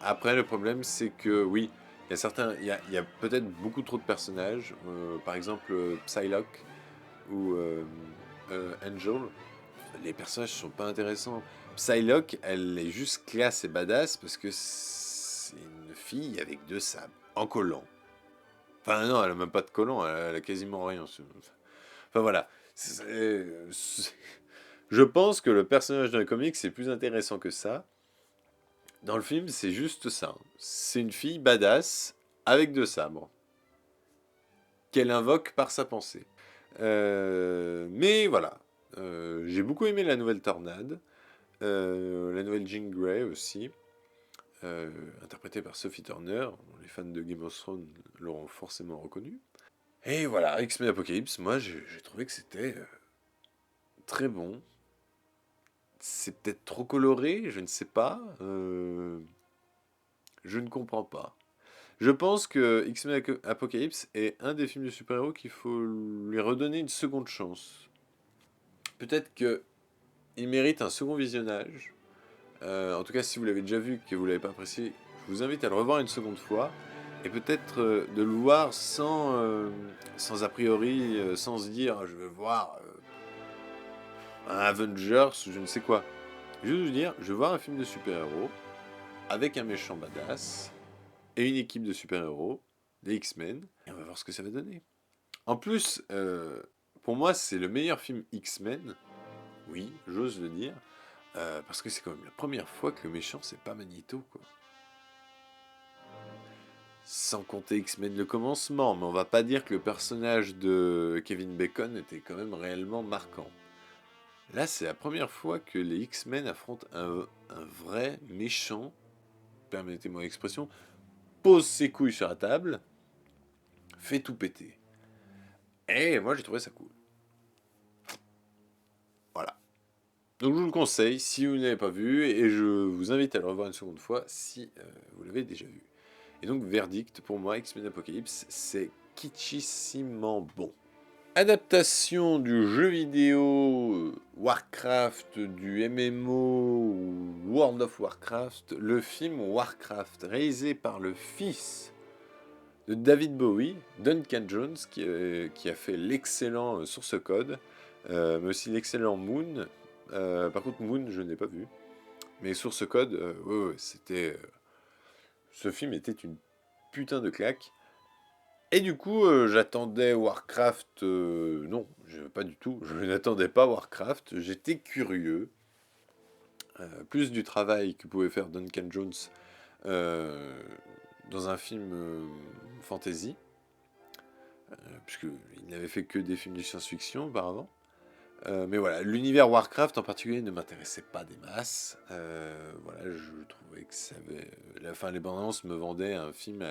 Après, le problème, c'est que oui, il y a peut-être beaucoup trop de personnages. Par exemple, Psylocke ou Angel, les personnages sont pas intéressants. Psylocke, elle est juste classe et badass parce que c'est une fille avec deux sabres en collant. Enfin, non, elle a même pas de collant, elle a quasiment rien. Enfin, voilà. Je pense que le personnage dans les comics, c'est plus intéressant que ça. Dans le film, c'est juste ça. C'est une fille badass avec deux sabres qu'elle invoque par sa pensée. Mais voilà. J'ai beaucoup aimé la nouvelle Tornade. La nouvelle Jean Grey aussi. Interprétée par Sophie Turner. Les fans de Game of Thrones l'auront forcément reconnue. Et voilà, X-Men Apocalypse, moi j'ai trouvé que c'était très bon. C'est peut-être trop coloré, je ne sais pas. Je ne comprends pas. Je pense que X-Men Apocalypse est un des films de super-héros qu'il faut lui redonner une seconde chance. Peut-être que il mérite un second visionnage. En tout cas, si vous l'avez déjà vu et que vous ne l'avez pas apprécié, je vous invite à le revoir une seconde fois. Et peut-être de le voir sans a priori, sans se dire je veux voir un Avengers ou je ne sais quoi. Juste vous dire, je veux voir un film de super-héros avec un méchant badass et une équipe de super-héros, des X-Men, et on va voir ce que ça va donner. En plus, pour moi, c'est le meilleur film X-Men Oui, j'ose le dire. Parce que c'est quand même la première fois que le méchant, c'est pas Magneto, quoi. Sans compter X-Men le commencement, mais on va pas dire que le personnage de Kevin Bacon était quand même réellement marquant. Là, c'est la première fois que les X-Men affrontent un vrai méchant, permettez-moi l'expression, pose ses couilles sur la table, fait tout péter. Et moi, j'ai trouvé ça cool. Voilà. Donc, je vous le conseille si vous ne l'avez pas vu, et je vous invite à le revoir une seconde fois si vous l'avez déjà vu. Et donc, verdict, pour moi, X-Men Apocalypse, c'est kitschissimement bon. Adaptation du jeu vidéo Warcraft, du MMO ou World of Warcraft, le film Warcraft, réalisé par le fils de David Bowie, Duncan Jones, qui a fait l'excellent Source Code, mais aussi l'excellent Moon. Par contre, Moon, je n'ai pas vu. Mais Source Code, ouais, c'était. Ce film était une putain de claque. Et du coup, j'attendais Warcraft. Non, pas du tout. Je n'attendais pas Warcraft. J'étais curieux. Plus du travail que pouvait faire Duncan Jones euh, dans un film fantasy. Puisqu'il n'avait fait que des films de science-fiction auparavant. Mais voilà, l'univers Warcraft en particulier ne m'intéressait pas des masses. Voilà, je trouvais que ça avait. Les bandes annonces me vendaient un film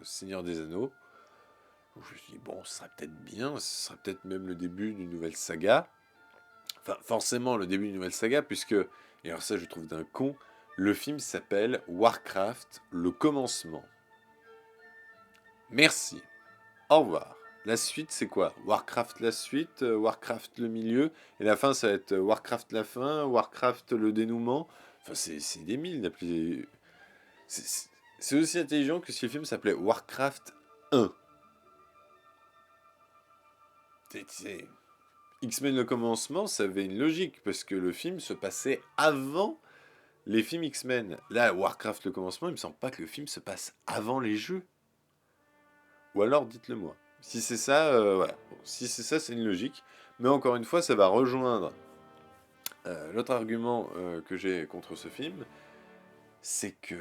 Seigneur des Anneaux. Donc je me suis dit, bon, ce serait peut-être bien, ce serait peut-être même le début d'une nouvelle saga. Enfin, forcément, le début d'une nouvelle saga, puisque, et alors ça, je trouve d'un con, le film s'appelle Warcraft, le commencement. Merci. Au revoir. La suite, c'est quoi? Warcraft la suite, Warcraft le milieu, et la fin, ça va être Warcraft la fin, Warcraft le dénouement. Enfin, c'est des mille d'appeler. C'est aussi intelligent que si le film s'appelait Warcraft 1. C'est X-Men le commencement, ça avait une logique, parce que le film se passait avant les films X-Men. Là, Warcraft le commencement, il me semble pas que le film se passe avant les jeux. Ou alors, dites-le moi. Si c'est ça, voilà. Bon, si c'est ça, c'est une logique. Mais encore une fois, ça va rejoindre l'autre argument que j'ai contre ce film, c'est que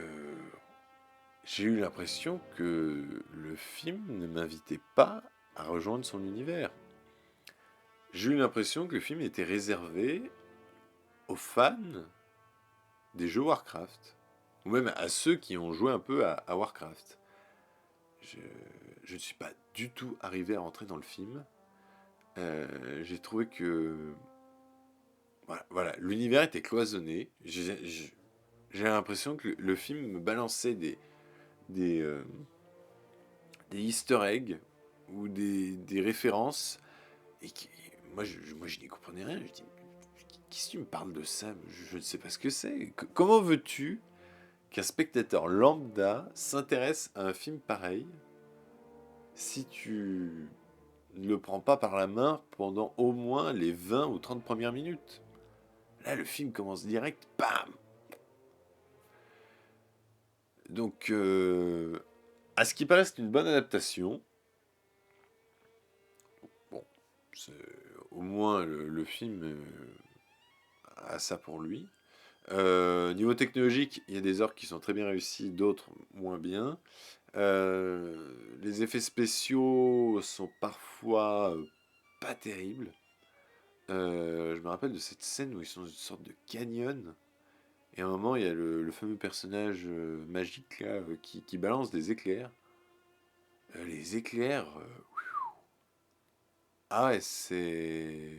j'ai eu l'impression que le film ne m'invitait pas à rejoindre son univers. J'ai eu l'impression que le film était réservé aux fans des jeux Warcraft, ou même à ceux qui ont joué un peu à Warcraft. Je, je ne suis pas du tout arrivé à rentrer dans le film. J'ai trouvé que voilà, l'univers était cloisonné. J'ai l'impression que le film me balançait des, euh, des easter eggs ou des références et moi je n'y comprenais rien. Je dis, qu'est-ce que tu me parles de ça? Je ne sais pas ce que c'est. Comment veux-tu qu'un spectateur lambda s'intéresse à un film pareil si tu ne le prends pas par la main pendant au moins les 20 ou 30 premières minutes? Là, le film commence direct, bam! Donc, à ce qui paraît, c'est une bonne adaptation. Bon, au moins le film a ça pour lui. Niveau technologique, il y a des orques qui sont très bien réussis, d'autres moins bien. Les effets spéciaux sont parfois pas terribles. Je me rappelle de cette scène où ils sont dans une sorte de canyon. Et à un moment, il y a le fameux personnage magique là, qui balance des éclairs. Les éclairs. Ah ouais, c'est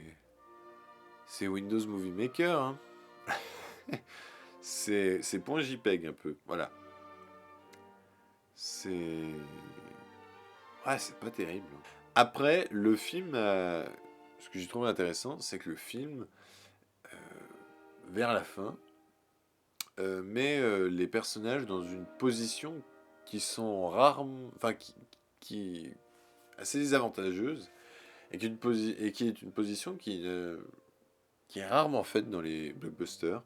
Windows Movie Maker, hein. C'est point JPEG un peu. Voilà. C'est. Ouais, c'est pas terrible. Après, le film. Ce que j'ai trouvé intéressant, c'est que le film, euh, vers la fin, met les personnages dans une position qui sont rarement. Enfin, qui assez désavantageuse et qui est une position qui est rarement faite dans les blockbusters.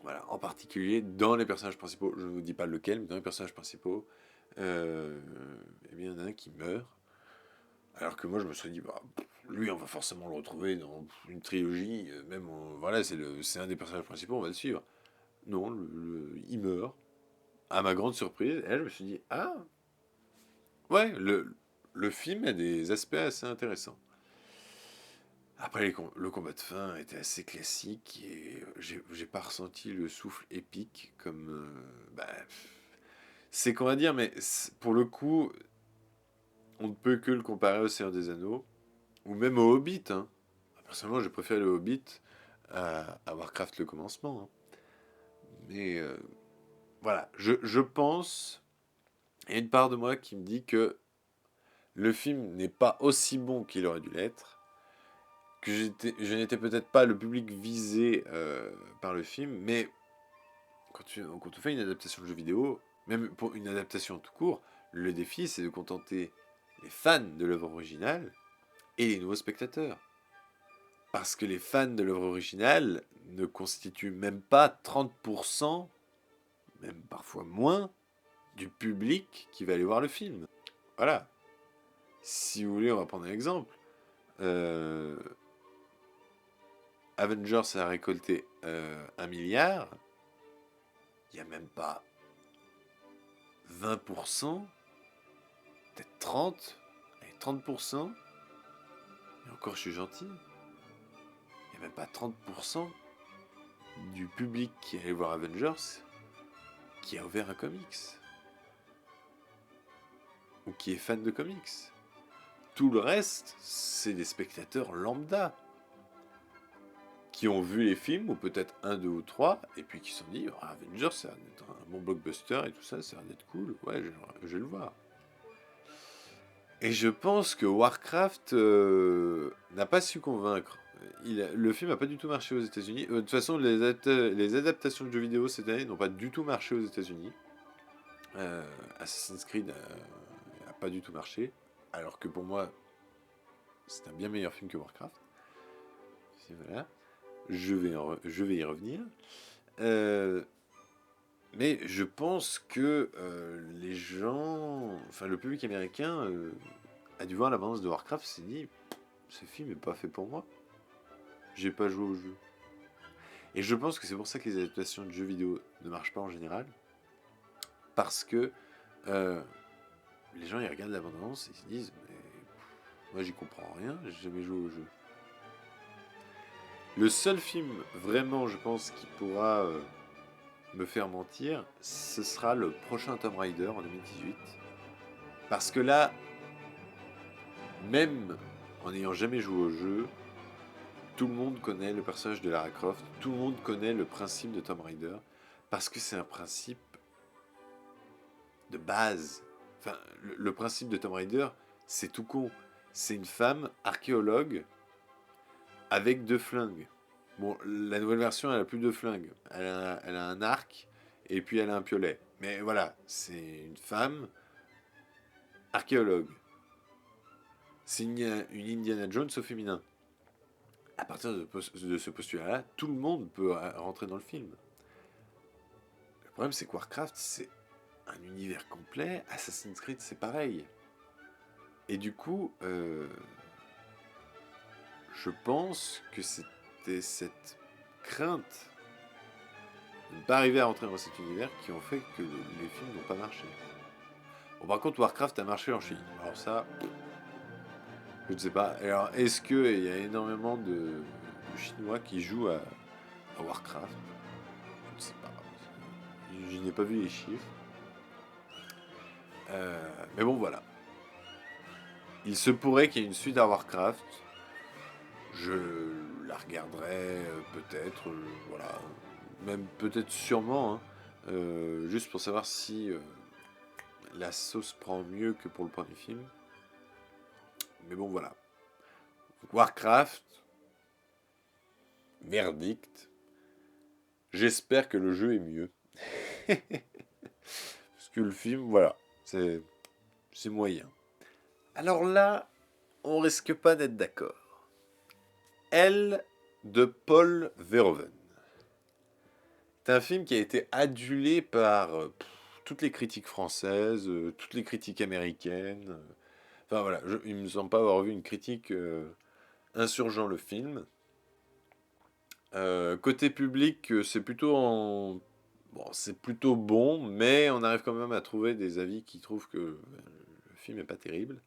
Voilà, en particulier dans les personnages principaux, je ne vous dis pas lequel, mais dans les personnages principaux, eh bien, il y en a un qui meurt. Alors que moi, je me serais dit, bah, lui, on va forcément le retrouver dans une trilogie, même, voilà, c'est un des personnages principaux, on va le suivre. Non, il meurt. À ma grande surprise, et là, je me suis dit, ah, ouais, le film a des aspects assez intéressants. Après, le combat de fin était assez classique et j'ai pas ressenti le souffle épique comme. Bah, c'est qu'on va dire, mais pour le coup, on ne peut que le comparer au Seigneur des Anneaux ou même au Hobbit. Hein. Personnellement, j'ai préféré le Hobbit à Warcraft le commencement. Hein. Mais voilà, je pense, il y a une part de moi qui me dit que le film n'est pas aussi bon qu'il aurait dû l'être, que je n'étais peut-être pas le public visé par le film, mais quand on fait une adaptation de jeu vidéo, même pour une adaptation tout court, le défi c'est de contenter les fans de l'œuvre originale et les nouveaux spectateurs. Parce que les fans de l'œuvre originale ne constituent même pas 30%, même parfois moins, du public qui va aller voir le film. Voilà. Si vous voulez, on va prendre un exemple. Euh, Avengers a récolté 1 milliard. Il n'y a même pas 20%, peut-être 30, allez, 30%. Et encore, je suis gentil. Il n'y a même pas 30% du public qui allait voir Avengers qui a ouvert un comics. Ou qui est fan de comics. Tout le reste, c'est des spectateurs lambda. Qui ont vu les films, ou peut-être un, deux ou trois, et puis qui se sont dit, ah, Avengers, ça va être un bon blockbuster et tout ça, ça va être cool. Ouais, je vais le voir. Et je pense que Warcraft n'a pas su convaincre. Le film n'a pas du tout marché aux États-Unis. De toute façon, les adaptations de jeux vidéo cette année n'ont pas du tout marché aux États-Unis. Assassin's Creed n'a pas du tout marché. Alors que pour moi, c'est un bien meilleur film que Warcraft. Voilà. Je vais y revenir. Mais je pense que les gens, enfin le public américain a dû voir l'abondance de Warcraft et s'est dit, ce film n'est pas fait pour moi. J'ai pas joué au jeu. Et je pense que c'est pour ça que les adaptations de jeux vidéo ne marchent pas en général. Parce que les gens ils regardent l'abondance et ils se disent, mais moi j'y comprends rien, j'ai jamais joué au jeu. Le seul film vraiment, je pense, qui pourra me faire mentir, ce sera le prochain Tomb Raider en 2018. Parce que là, même en n'ayant jamais joué au jeu, tout le monde connaît le personnage de Lara Croft, tout le monde connaît le principe de Tomb Raider, parce que c'est un principe de base. Enfin, le principe de Tomb Raider, c'est tout con. C'est une femme archéologue avec 2 flingues. Bon, la nouvelle version, elle a plus de flingues. Elle a un arc et puis elle a un piolet. Mais voilà, c'est une femme archéologue. C'est une Indiana Jones au féminin. À partir de ce postulat-là, tout le monde peut rentrer dans le film. Le problème, c'est que Warcraft, c'est un univers complet. Assassin's Creed, c'est pareil. Et du coup, je pense que c'était cette crainte de ne pas arriver à rentrer dans cet univers qui ont fait que les films n'ont pas marché. Bon, par contre, Warcraft a marché en Chine. Alors ça, je ne sais pas. Alors, est-ce qu'il y a énormément de Chinois qui jouent à Warcraft? Je ne sais pas. Je n'ai pas vu les chiffres. Mais bon, voilà. Il se pourrait qu'il y ait une suite à Warcraft. Je la regarderai peut-être, voilà. Même peut-être sûrement, hein, juste pour savoir si la sauce prend mieux que pour le premier film. Mais bon, voilà. Donc, Warcraft, verdict. J'espère que le jeu est mieux. Parce que le film, voilà, c'est moyen. Alors là, on risque pas d'être d'accord. Elle de Paul Verhoeven. C'est un film qui a été adulé par toutes les critiques françaises, toutes les critiques américaines. Enfin voilà, il me semble pas avoir vu une critique insurgeant le film. Côté public, c'est plutôt en... Bon, c'est plutôt bon, mais on arrive quand même à trouver des avis qui trouvent que le film est pas terrible.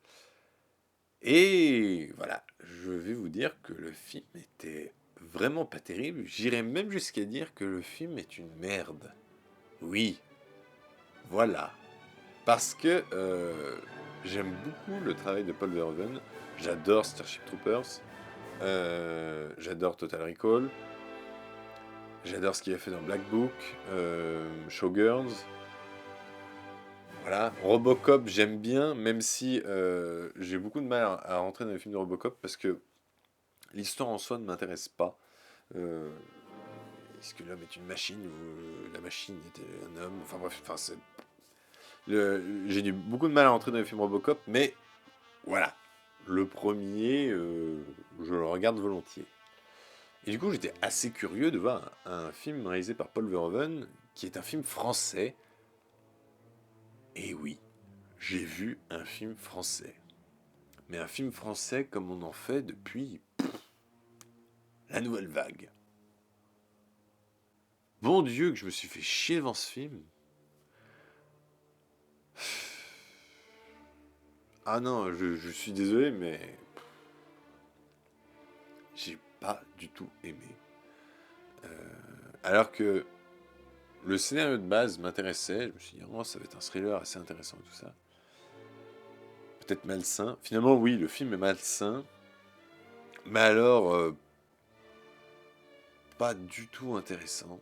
Et voilà, je vais vous dire que le film était vraiment pas terrible. J'irais même jusqu'à dire que le film est une merde. Oui, voilà. Parce que j'aime beaucoup le travail de Paul Verhoeven. J'adore Starship Troopers. J'adore Total Recall. J'adore ce qu'il a fait dans Black Book, Showgirls. Voilà, Robocop, j'aime bien, même si j'ai beaucoup de mal à rentrer dans les films de Robocop parce que l'histoire en soi ne m'intéresse pas. Euh, Est-ce que l'homme est une machine ou la machine était un homme? Enfin bref, j'ai beaucoup de mal à rentrer dans les films Robocop, mais voilà, le premier, je le regarde volontiers. Et du coup, j'étais assez curieux de voir un film réalisé par Paul Verhoeven, qui est un film français. Et oui, j'ai vu un film français. Mais un film français comme on en fait depuis la nouvelle vague. Bon Dieu, que je me suis fait chier devant ce film. Ah non, je suis désolé, mais j'ai pas du tout aimé. Alors que le scénario de base m'intéressait, je me suis dit, oh, ça va être un thriller assez intéressant tout ça. Peut-être malsain. Finalement, oui, le film est malsain. Mais alors, pas du tout intéressant.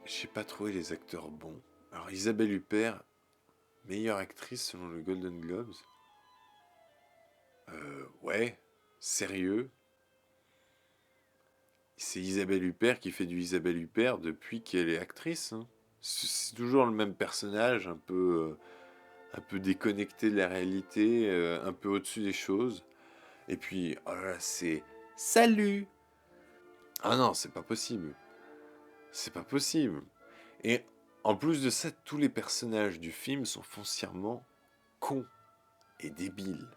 J'ai pas trouvé les acteurs bons. Alors, Isabelle Huppert, meilleure actrice selon le Golden Globes. Ouais, sérieux. C'est Isabelle Huppert qui fait du Isabelle Huppert depuis qu'elle est actrice. Hein. C'est toujours le même personnage, un peu déconnecté de la réalité, un peu au-dessus des choses. Et puis, oh là là, c'est salut. Ah non, c'est pas possible. C'est pas possible. Et en plus de ça, tous les personnages du film sont foncièrement cons et débiles.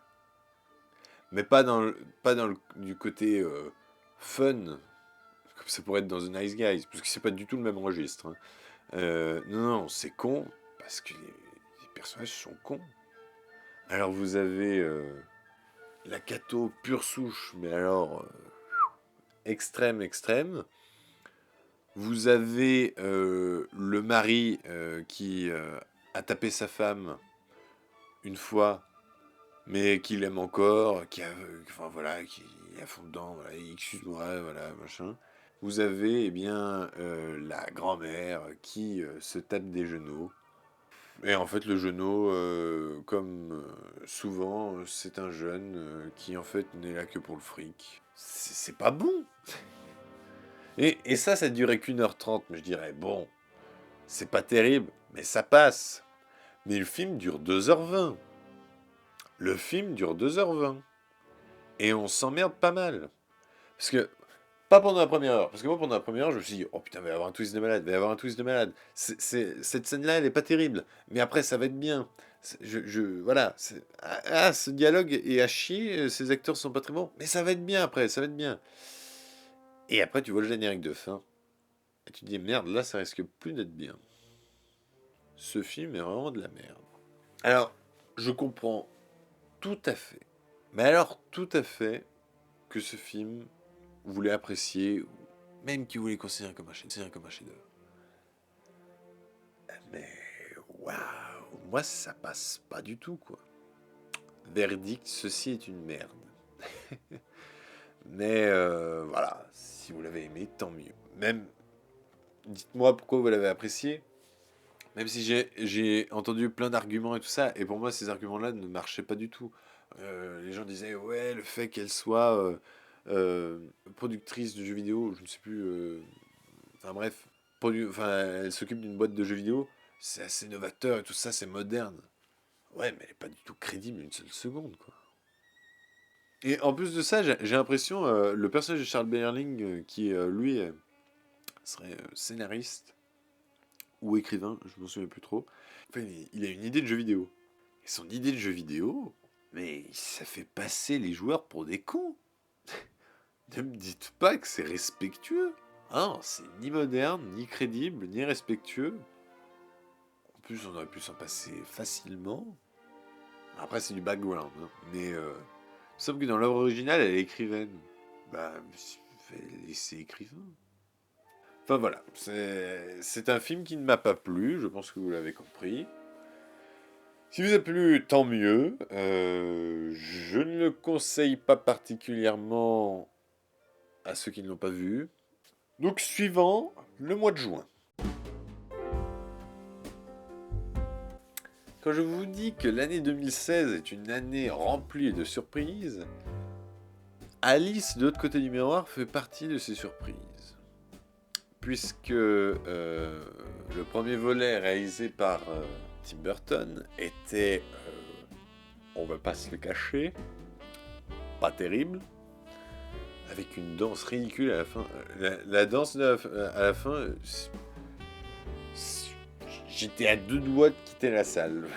Mais pas dans du côté fun, comme ça pourrait être dans The Nice Guys, parce que c'est pas du tout le même registre. Hein. Non, non, c'est con, parce que les personnages sont cons. Alors vous avez la Cato pure souche, mais alors extrême, extrême. Vous avez le mari qui a tapé sa femme une fois, mais qui l'aime encore, enfin voilà, qui est à fond dedans, voilà, excuse-moi, voilà, machin. Vous avez, eh bien, la grand-mère qui se tape des genoux. Et en fait, le genou, comme souvent, c'est un jeune qui, en fait, n'est là que pour le fric. C'est pas bon. Et ça durait qu'1h30, mais je dirais, bon, c'est pas terrible, mais ça passe. Mais le film dure 2h20. Le film dure 2h20. Et on s'emmerde pas mal. Parce que, pas pendant la première heure. Parce que moi, pendant la première heure, je me suis dit, oh putain, il va y avoir un twist de malade, il va y avoir un twist de malade. Cette scène-là, elle est pas terrible. Mais après, ça va être bien. Voilà. Ce dialogue est à chier, ces acteurs sont pas très bons. Mais ça va être bien après, ça va être bien. Et après, tu vois le générique de fin. Et tu te dis, merde, là, ça risque plus d'être bien. Ce film est vraiment de la merde. Alors, je comprends tout à fait. Mais alors, tout à fait que ce film, vous voulez apprécier, ou même que vous voulez considérer comme un chef-d'œuvre. Mais waouh, moi ça passe pas du tout quoi. Verdict, ceci est une merde. Mais voilà, si vous l'avez aimé, tant mieux. Même, dites-moi pourquoi vous l'avez apprécié. Même si j'ai entendu plein d'arguments et tout ça, et pour moi ces arguments-là ne marchaient pas du tout. Les gens disaient ouais, le fait qu'elle soit productrice de jeux vidéo, je ne sais plus. Enfin bref, enfin, elle s'occupe d'une boîte de jeux vidéo, c'est assez novateur et tout ça, c'est moderne. Ouais, mais elle est pas du tout crédible une seule seconde, quoi. Et en plus de ça, j'ai l'impression, le personnage de Charles Berling, qui lui serait scénariste ou écrivain, je m'en souviens plus trop, enfin, il a une idée de jeu vidéo. Et son idée de jeu vidéo, mais ça fait passer les joueurs pour des cons. Ne me dites pas que c'est respectueux. Ah, c'est ni moderne, ni crédible, ni respectueux. En plus, on aurait pu s'en passer facilement. Après, c'est du background, hein. Mais sauf que dans l'œuvre originale, elle est écrivaine. Bah, laisser écrivain. Enfin voilà, c'est un film qui ne m'a pas plu, je pense que vous l'avez compris. Si vous a plu, tant mieux. Je ne le conseille pas particulièrement à ceux qui ne l'ont pas vu. Donc suivant, le mois de juin. Quand je vous dis que l'année 2016 est une année remplie de surprises, Alice de l'autre côté du miroir fait partie de ces surprises. Puisque le premier volet réalisé par Tim Burton était, on va pas se le cacher, pas terrible, avec une danse ridicule à la fin. La danse à la fin, j'étais à 2 doigts de quitter la salle.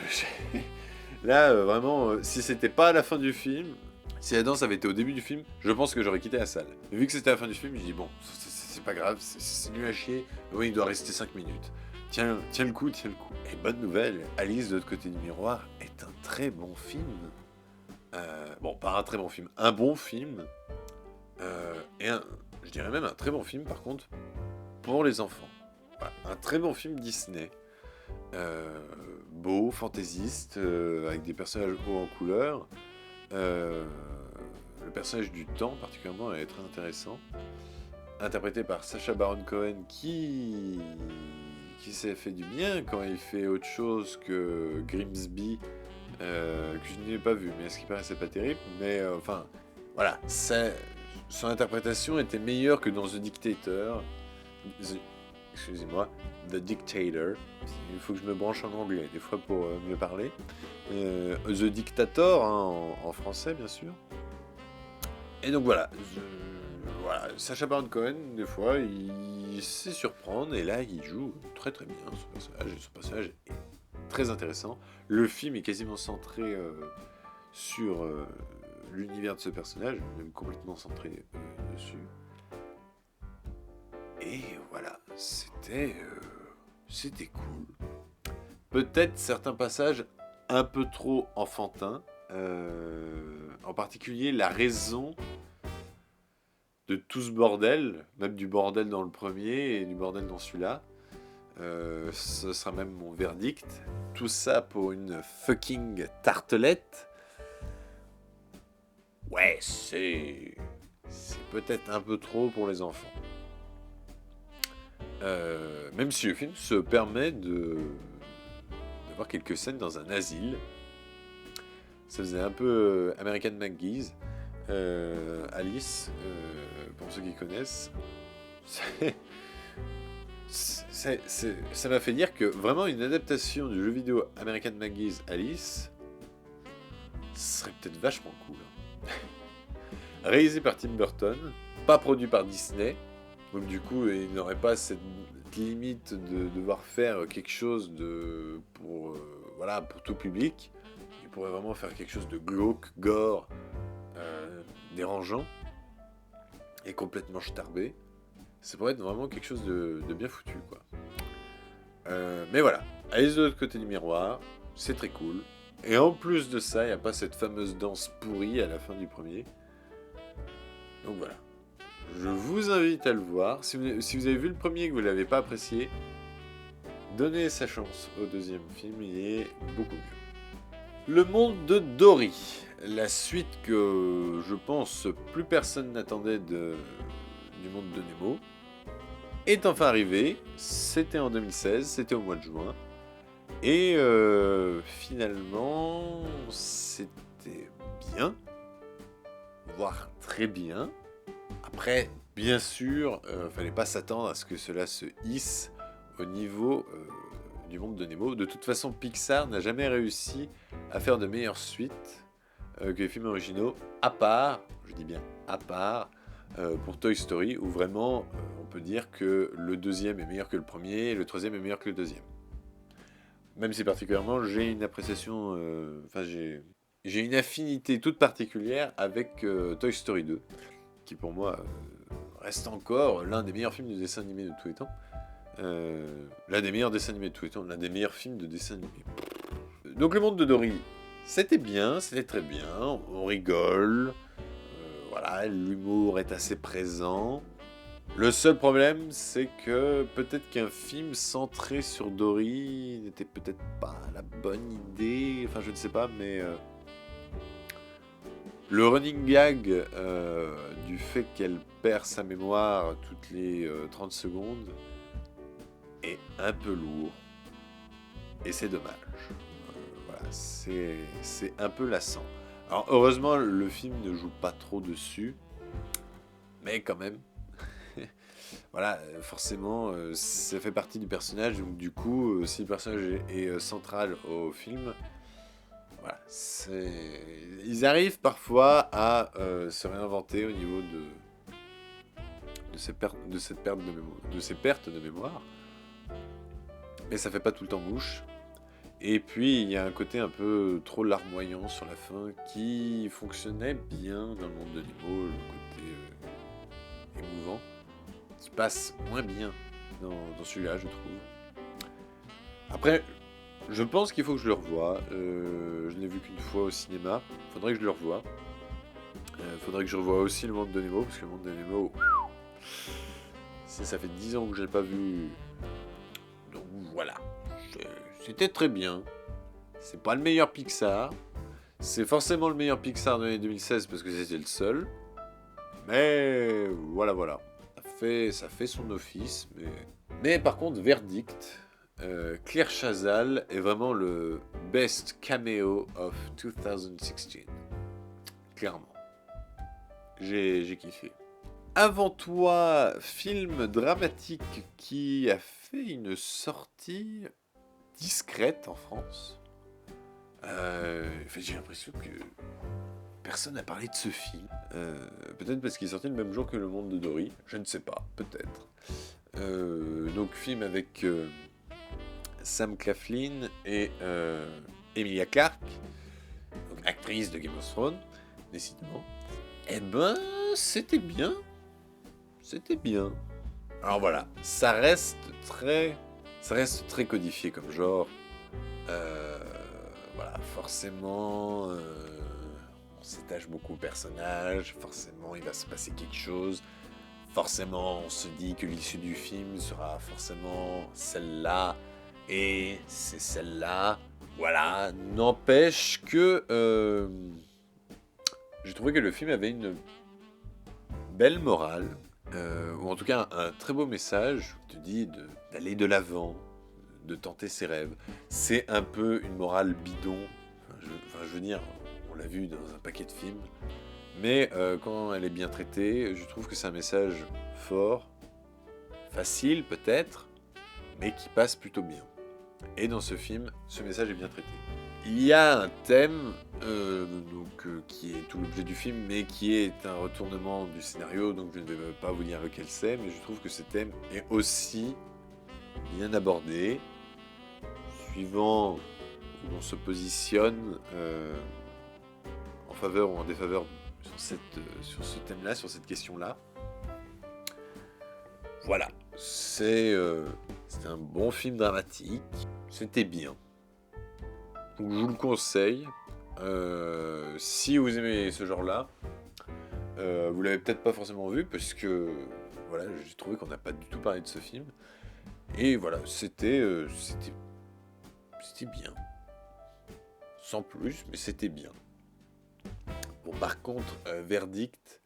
Là, vraiment, si c'était pas à la fin du film, si la danse avait été au début du film, je pense que j'aurais quitté la salle. Mais vu que c'était à la fin du film, je dis bon, c'est pas grave, c'est nul à chier. Oui, il doit rester 5 minutes. Tiens le coup, tiens le coup. Et bonne nouvelle, Alice de l'autre côté du miroir est un très bon film. Bon, pas un très bon film, un bon film. Je dirais même un très bon film, par contre, pour les enfants. Voilà, un très bon film Disney. Beau, fantaisiste, avec des personnages hauts en couleur. Le personnage du temps, particulièrement, est très intéressant. Interprété par Sacha Baron Cohen, qui s'est fait du bien quand il fait autre chose que Grimsby, que je n'ai pas vu, mais ce qui paraissait pas terrible. Mais enfin, voilà, son interprétation était meilleure que dans The Dictator. Excusez-moi, The Dictator. Il faut que je me branche en anglais, des fois, pour mieux parler. The Dictator, hein, en français, bien sûr. Et donc voilà, Sacha Baron Cohen, des fois, il sait surprendre, et là, il joue très très bien son personnage est très intéressant. Le film est quasiment centré sur l'univers de ce personnage, même complètement centré dessus. Et voilà, c'était cool. Peut-être certains passages un peu trop enfantins, en particulier la raison de tout ce bordel, même du bordel dans le premier et du bordel dans celui-là. Ce sera même mon verdict. Tout ça pour une fucking tartelette. Ouais, c'est peut-être un peu trop pour les enfants. Même si le film se permet d'avoir quelques scènes dans un asile. Ça faisait un peu American McGee's. Alice, pour ceux qui connaissent. Ça m'a fait dire que vraiment une adaptation du jeu vidéo American McGee's Alice serait peut-être vachement cool. Réalisé par Tim Burton, pas produit par Disney, donc du coup il n'aurait pas cette limite de devoir faire quelque chose pour tout public. Il pourrait vraiment faire quelque chose de glauque, gore, dérangeant et complètement starbé. Ça pourrait être vraiment quelque chose de bien foutu, quoi. Mais voilà, Alice de l'autre côté du miroir, c'est très cool. Et en plus de ça, il n'y a pas cette fameuse danse pourrie à la fin du premier. Donc voilà. Je vous invite à le voir. Si vous avez vu le premier et que vous ne l'avez pas apprécié, donnez sa chance au deuxième film, il est beaucoup mieux. Le monde de Dory. La suite que je pense plus personne n'attendait du monde de Nemo est enfin arrivée. C'était en 2016, c'était au mois de juin. Et finalement, c'était bien, voire très bien. Après, bien sûr, fallait pas s'attendre à ce que cela se hisse au niveau du monde de Nemo. De toute façon, Pixar n'a jamais réussi à faire de meilleures suites que les films originaux, à part, je dis bien à part, pour Toy Story, où vraiment on peut dire que le deuxième est meilleur que le premier, et le troisième est meilleur que le deuxième. Même si particulièrement j'ai une appréciation, j'ai j'ai une affinité toute particulière avec Toy Story 2, qui pour moi reste encore l'un des meilleurs films de dessin animé de tous les temps. L'un des meilleurs dessins animés de tous les temps, l'un des meilleurs films de dessin animé. Donc le monde de Dory, c'était bien, c'était très bien, on rigole, voilà, l'humour est assez présent. Le seul problème, c'est que peut-être qu'un film centré sur Dory n'était peut-être pas la bonne idée, enfin je ne sais pas, mais le running gag du fait qu'elle perd sa mémoire toutes les 30 secondes est un peu lourd, et c'est dommage. Voilà, c'est un peu lassant. Alors heureusement, le film ne joue pas trop dessus, mais quand même. Voilà, forcément, ça fait partie du personnage, donc du coup, si le personnage est central au film, voilà, ils arrivent parfois à se réinventer au niveau de ces pertes de mémoire, mais ça fait pas tout le temps mouche. Et puis, il y a un côté un peu trop larmoyant sur la fin qui fonctionnait bien dans le monde de Nemo, le côté émouvant, qui passe moins bien dans celui-là, je trouve. Après, je pense qu'il faut que je le revoie. Je ne l'ai vu qu'une fois au cinéma. Faudrait que je le revoie. Faudrait que je revoie aussi le monde de Nemo, parce que le monde de Nemo, ça fait 10 ans que je l'ai pas vu. Donc voilà. C'était très bien. C'est pas le meilleur Pixar. C'est forcément le meilleur Pixar de l'année 2016 parce que c'était le seul. Mais voilà. Ça fait son office. Mais par contre, verdict. Claire Chazal est vraiment le best cameo of 2016. Clairement. J'ai kiffé. Avant toi, film dramatique qui a fait une sortie discrète en France. J'ai l'impression que personne n'a parlé de ce film. Peut-être parce qu'il est sorti le même jour que Le Monde de Dory. Je ne sais pas, peut-être. Donc film avec Sam Claflin et Emilia Clarke, donc actrice de Game of Thrones, décidément. Eh ben, c'était bien. C'était bien. Alors voilà, ça reste très codifié comme genre. Voilà, forcément, on s'attache beaucoup au personnage, forcément il va se passer quelque chose, forcément on se dit que l'issue du film sera forcément celle-là, et c'est celle-là. Voilà, n'empêche que j'ai trouvé que le film avait une belle morale, ou en tout cas un très beau message qui te dit d'aller de l'avant, de tenter ses rêves. C'est un peu une morale bidon, je veux dire, on l'a vu dans un paquet de films, mais quand elle est bien traitée, je trouve que c'est un message fort, facile peut-être, mais qui passe plutôt bien. Et dans ce film, ce message est bien traité. Il y a un thème qui est tout l'objet du film, mais qui est un retournement du scénario, donc je ne vais pas vous dire lequel c'est, mais je trouve que ce thème est aussi bien abordé, suivant où on se positionne en faveur ou en défaveur sur ce thème-là, sur cette question-là. Voilà, c'est un bon film dramatique, c'était bien. Donc je vous le conseille. Si vous aimez ce genre-là, vous l'avez peut-être pas forcément vu parce que voilà, j'ai trouvé qu'on n'a pas du tout parlé de ce film. Et voilà, c'était bien. Sans plus, mais c'était bien. Bon, par contre, verdict,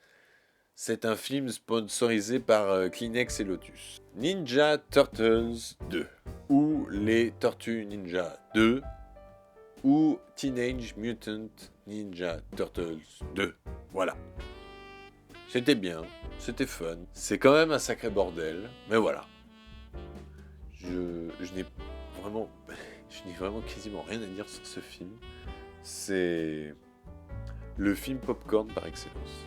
c'est un film sponsorisé par Kleenex et Lotus. Ninja Turtles 2, ou les Tortues Ninja 2, ou Teenage Mutant Ninja Turtles 2. Voilà. C'était bien, c'était fun. C'est quand même un sacré bordel, mais voilà. Je n'ai vraiment quasiment rien à dire sur ce film. C'est le film popcorn par excellence.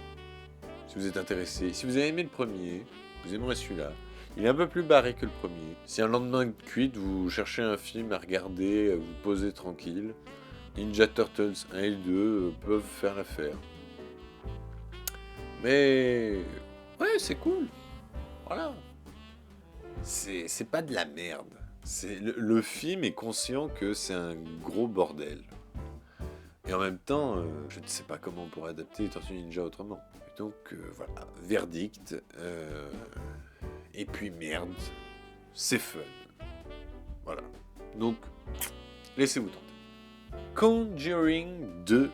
Si vous êtes intéressé, si vous avez aimé le premier, vous aimerez celui-là. Il est un peu plus barré que le premier. Si un lendemain de cuite, vous cherchez un film à regarder, vous posez tranquille, Ninja Turtles 1 et 2 peuvent faire l'affaire. Mais ouais, c'est cool. Voilà. C'est pas de la merde. Le film est conscient que c'est un gros bordel. Et en même temps, je ne sais pas comment on pourrait adapter les Tortues Ninja autrement. Et donc voilà, verdict. Et puis merde, c'est fun. Voilà. Donc, laissez-vous tenter. Conjuring 2,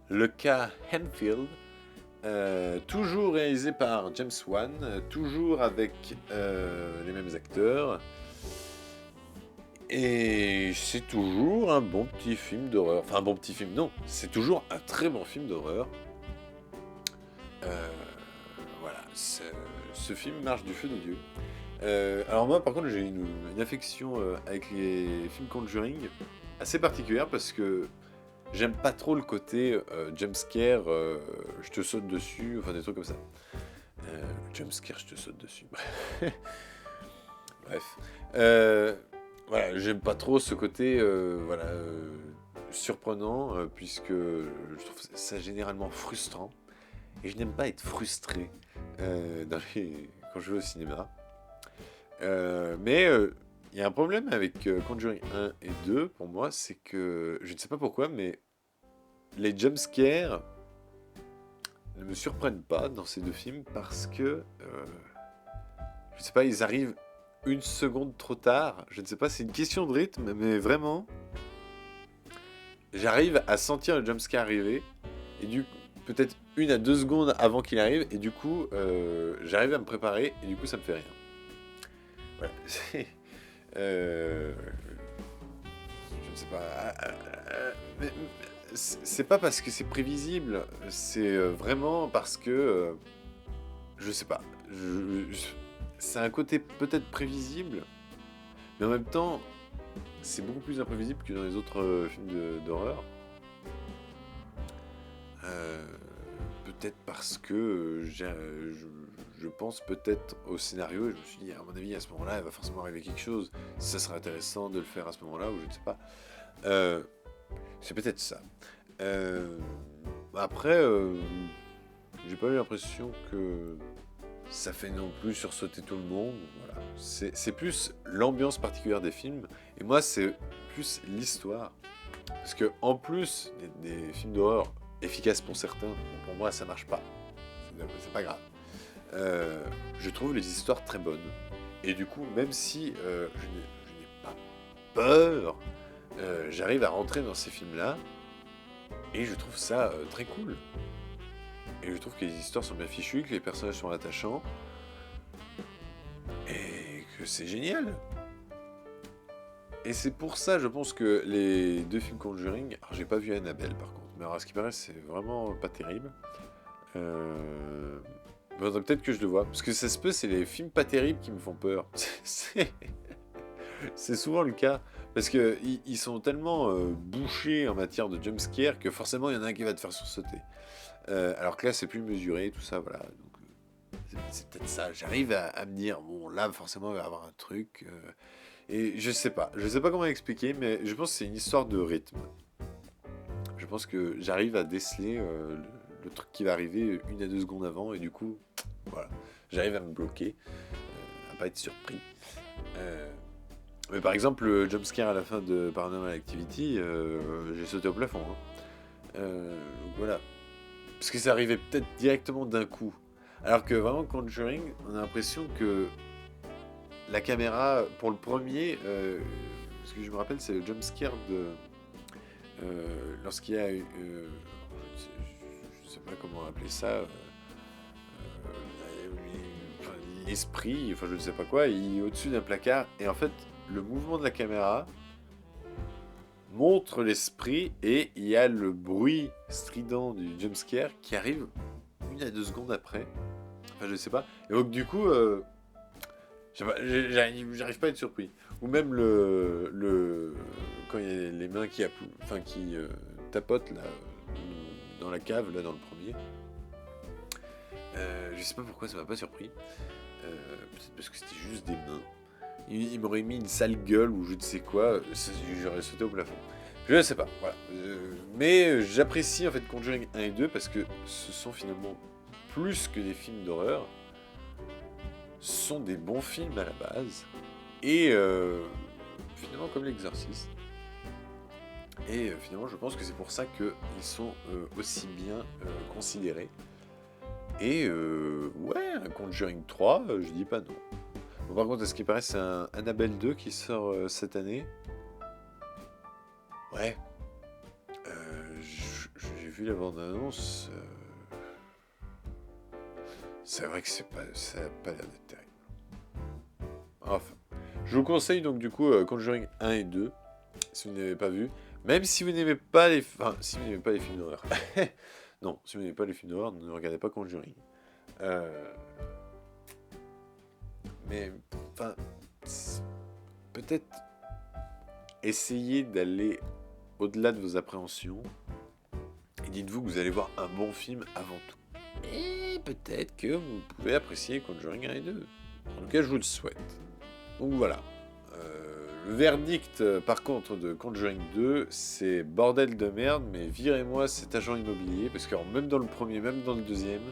le cas Henfield. Toujours réalisé par James Wan, toujours avec les mêmes acteurs. Et c'est toujours un bon petit film d'horreur. Enfin, un bon petit film, non. C'est toujours un très bon film d'horreur. Voilà. Ce film marche du feu de Dieu. Alors moi, par contre, j'ai une affection avec les films Conjuring assez particulière parce que j'aime pas trop le côté jumpscare, je te saute dessus, enfin des trucs comme ça. Jumpscare, je te saute dessus. Bref. Voilà, j'aime pas trop ce côté surprenant, puisque je trouve ça généralement frustrant. Et je n'aime pas être frustré quand je vais au cinéma. Mais il y a un problème avec Conjuring 1 et 2, pour moi, c'est que, je ne sais pas pourquoi, mais les jumpscares ne me surprennent pas dans ces deux films parce que, je ne sais pas, ils arrivent une seconde trop tard. Je ne sais pas, c'est une question de rythme, mais vraiment, j'arrive à sentir le jumpscare arriver, et du coup, peut-être 1 à 2 secondes avant qu'il arrive, et du coup, j'arrive à me préparer, et du coup, ça me fait rien. Voilà. Je ne sais pas. Mais c'est pas parce que c'est prévisible, c'est vraiment parce que. Je sais pas. C'est un côté peut-être prévisible, mais en même temps, c'est beaucoup plus imprévisible que dans les autres films d'horreur. Peut-être parce que je pense peut-être au scénario et je me suis dit, à mon avis, à ce moment-là, il va forcément arriver quelque chose. Ça serait intéressant de le faire à ce moment-là, ou je ne sais pas. C'est peut-être ça. Après, j'ai pas eu l'impression que ça fait non plus sursauter tout le monde. Voilà. C'est plus l'ambiance particulière des films, et moi, c'est plus l'histoire. Parce que en plus des films d'horreur efficaces pour certains, pour moi, ça marche pas. C'est pas grave. Je trouve les histoires très bonnes. Et du coup, même si je n'ai pas peur, j'arrive à rentrer dans ces films-là. Et je trouve ça très cool. Et je trouve que les histoires sont bien fichues, que les personnages sont attachants. Et que c'est génial. Et c'est pour ça, je pense que les deux films Conjuring... Alors, j'ai pas vu Annabelle, par contre. Mais alors, à ce qui paraît, c'est vraiment pas terrible. Peut-être que je le vois. Parce que ça se peut, c'est les films pas terribles qui me font peur. C'est souvent le cas. Parce qu'ils sont tellement bouchés en matière de jumpscare que forcément, il y en a un qui va te faire sursauter. Alors que là, c'est plus mesuré, tout ça, voilà. Donc, c'est peut-être ça. J'arrive à me dire, bon, là, forcément, il va y avoir un truc... Et je sais pas comment expliquer, mais je pense que c'est une histoire de rythme. Je pense que j'arrive à déceler le truc qui va arriver 1 à 2 secondes avant, et du coup, voilà, j'arrive à me bloquer, à pas être surpris. Mais par exemple, le jumpscare à la fin de Paranormal Activity, j'ai sauté au plafond. Donc voilà. Parce que ça arrivait peut-être directement d'un coup. Alors que vraiment, Conjuring, on a l'impression que la caméra, pour le premier, ce que je me rappelle, c'est le jumpscare de... lorsqu'il y a... je sais pas comment appeler ça... l'esprit, enfin je ne sais pas quoi, il est au-dessus d'un placard, et en fait, le mouvement de la caméra montre l'esprit, et il y a le bruit strident du jumpscare qui arrive 1 à 2 secondes après. Enfin, je sais pas. Et donc, du coup... j'arrive pas à être surpris. Ou même quand il y a les mains qui tapotent là, dans la cave, là dans le premier. Je sais pas pourquoi ça m'a pas surpris. Peut-être parce que c'était juste des mains. Il m'aurait mis une sale gueule ou je ne sais quoi, j'aurais sauté au plafond. Je sais pas, voilà. Mais j'apprécie en fait Conjuring 1 et 2 parce que ce sont finalement plus que des films d'horreur. Ce sont des bons films à la base. Et finalement comme l'Exorciste. Et finalement je pense que c'est pour ça qu'ils sont aussi bien considérés. Et ouais, un Conjuring 3, je dis pas non. Bon, par contre, à ce qui paraît, c'est un Annabelle 2 qui sort cette année. Ouais. J'ai vu la bande-annonce. C'est vrai que ça n'a pas l'air d'être terrible. Enfin. Je vous conseille donc du coup Conjuring 1 et 2, si vous n'avez pas vu. Même si vous n'aimez pas les... Enfin, si vous n'aimez pas les films d'horreur. Non, si vous n'aimez pas les films d'horreur, ne regardez pas Conjuring. Mais, enfin, peut-être essayez d'aller au-delà de vos appréhensions et dites-vous que vous allez voir un bon film avant tout. Et peut-être que vous pouvez apprécier Conjuring 1 et 2. En tout cas, je vous le souhaite. Donc voilà. Le verdict, par contre, de Conjuring 2, c'est bordel de merde, mais virez-moi cet agent immobilier, parce que même dans le premier, même dans le deuxième,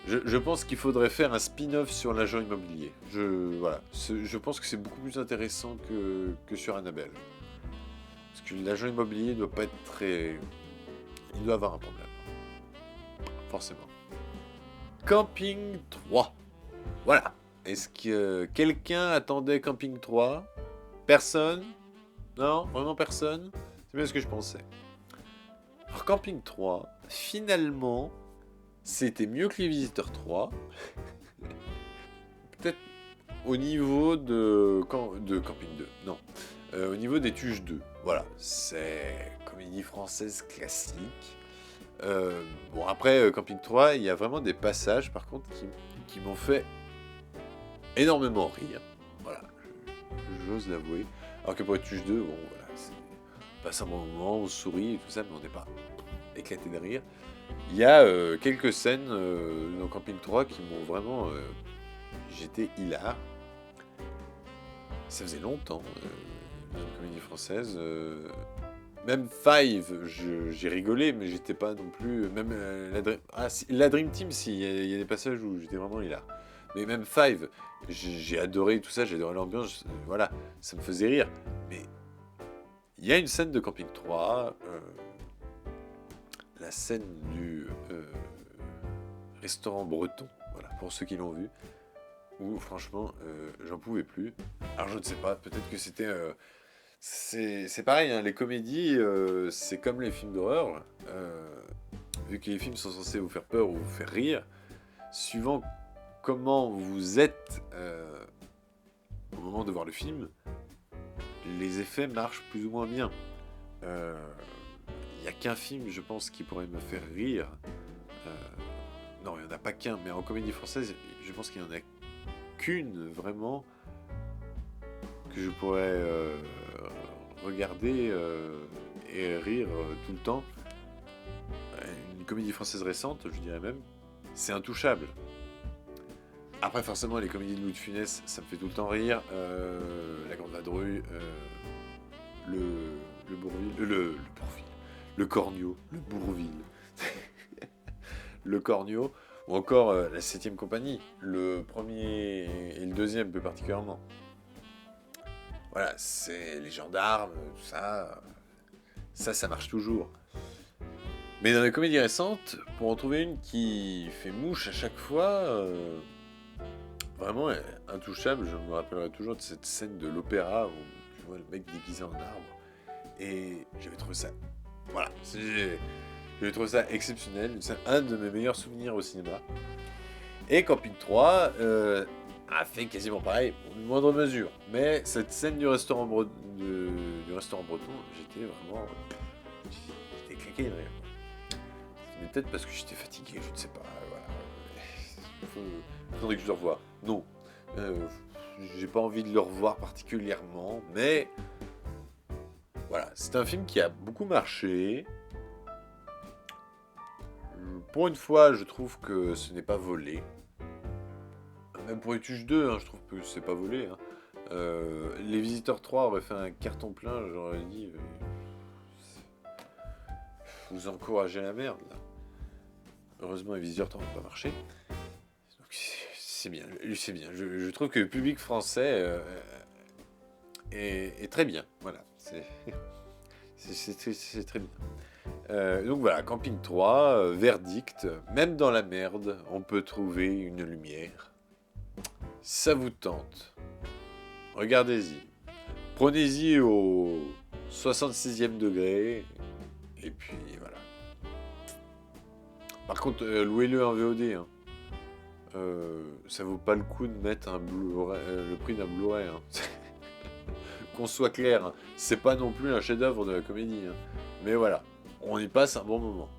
je pense qu'il faudrait faire un spin-off sur l'agent immobilier. Voilà. Je pense que c'est beaucoup plus intéressant que sur Annabelle. Parce que l'agent immobilier doit pas être très... Il doit avoir un problème. Forcément. Camping 3. Voilà. Est-ce que quelqu'un attendait Camping 3 ? Personne ? Non ? Vraiment personne ? C'est bien ce que je pensais. Alors Camping 3, finalement, c'était mieux que Les Visiteurs 3. Peut-être au niveau de Camping 2. Non. Au niveau des Tuches 2. Voilà. C'est comédie française classique. Bon, après, Camping 3, il y a vraiment des passages, par contre, qui m'ont fait énormément rire. Voilà, j'ose l'avouer. Alors que pour les Tuches 2, bon, voilà, on passe un bon moment, on sourit et tout ça, mais on n'est pas éclaté de rire. Il y a quelques scènes dans Camping 3 qui m'ont vraiment... J'étais hilar. Ça faisait longtemps, dans une comédie française. Même Five, j'ai rigolé, mais j'étais pas non plus... Même la Dream Team, si, il y a des passages où j'étais vraiment hilar. Mais même Five, j'ai adoré tout ça, j'ai adoré l'ambiance, voilà, ça me faisait rire. Mais il y a une scène de Camping 3, la scène du restaurant breton, voilà, pour ceux qui l'ont vu, où franchement, j'en pouvais plus. Alors je ne sais pas, peut-être que c'était... c'est pareil, hein, les comédies, c'est comme les films d'horreur. Vu que les films sont censés vous faire peur ou vous faire rire, suivant comment vous êtes au moment de voir le film, les effets marchent plus ou moins bien. Il n'y a qu'un film, je pense, qui pourrait me faire rire. Non, il n'y en a pas qu'un, mais en comédie française, je pense qu'il n'y en a qu'une, vraiment, que je pourrais regarder et rire tout le temps. Une comédie française récente, je dirais même, c'est Intouchable. Après, forcément, les comédies de Louis de Funès, ça me fait tout le temps rire. La Grande Vadrouille, le Bourvil, le Cornio, le Bourvil, le Cornio, ou encore la 7ème compagnie, le premier et le deuxième plus particulièrement. Voilà, c'est les gendarmes, tout ça, ça marche toujours. Mais dans les comédies récentes, pour en trouver une qui fait mouche à chaque fois, vraiment Intouchable, je me rappellerai toujours de cette scène de l'opéra où tu vois le mec déguisé en arbre. Et j'avais trouvé ça... Voilà, j'avais trouvé ça exceptionnel, c'est un de mes meilleurs souvenirs au cinéma. Et Camping 3 a fait quasiment pareil, pour une moindre mesure. Mais cette scène du restaurant, breton, j'étais vraiment... J'étais claqué de rire. Mais peut-être parce que j'étais fatigué, je ne sais pas. Voilà. Faudrait que je le revoie. Non. J'ai pas envie de le revoir particulièrement, mais... Voilà, c'est un film qui a beaucoup marché. Pour une fois, je trouve que ce n'est pas volé. Même pour les Tuches 2, hein, je trouve que c'est pas volé. Hein. Les Visiteurs 3 auraient fait un carton plein, j'aurais dit... vous encouragez la merde, là. Heureusement, les visiteurs n'ont pas marché. Donc, c'est bien, c'est bien. Je trouve que le public français est très bien. Voilà, c'est très bien. Donc voilà, Camping 3, verdict, même dans la merde, on peut trouver une lumière. Ça vous tente. Regardez-y. Prenez-y au 66e degré. Et puis voilà. Par contre, louez-le en VOD. Hein. Ça vaut pas le coup de mettre le prix d'un Blu-ray. Hein. Qu'on soit clair, hein. C'est pas non plus un chef-d'œuvre de la comédie. Hein. Mais voilà, on y passe un bon moment.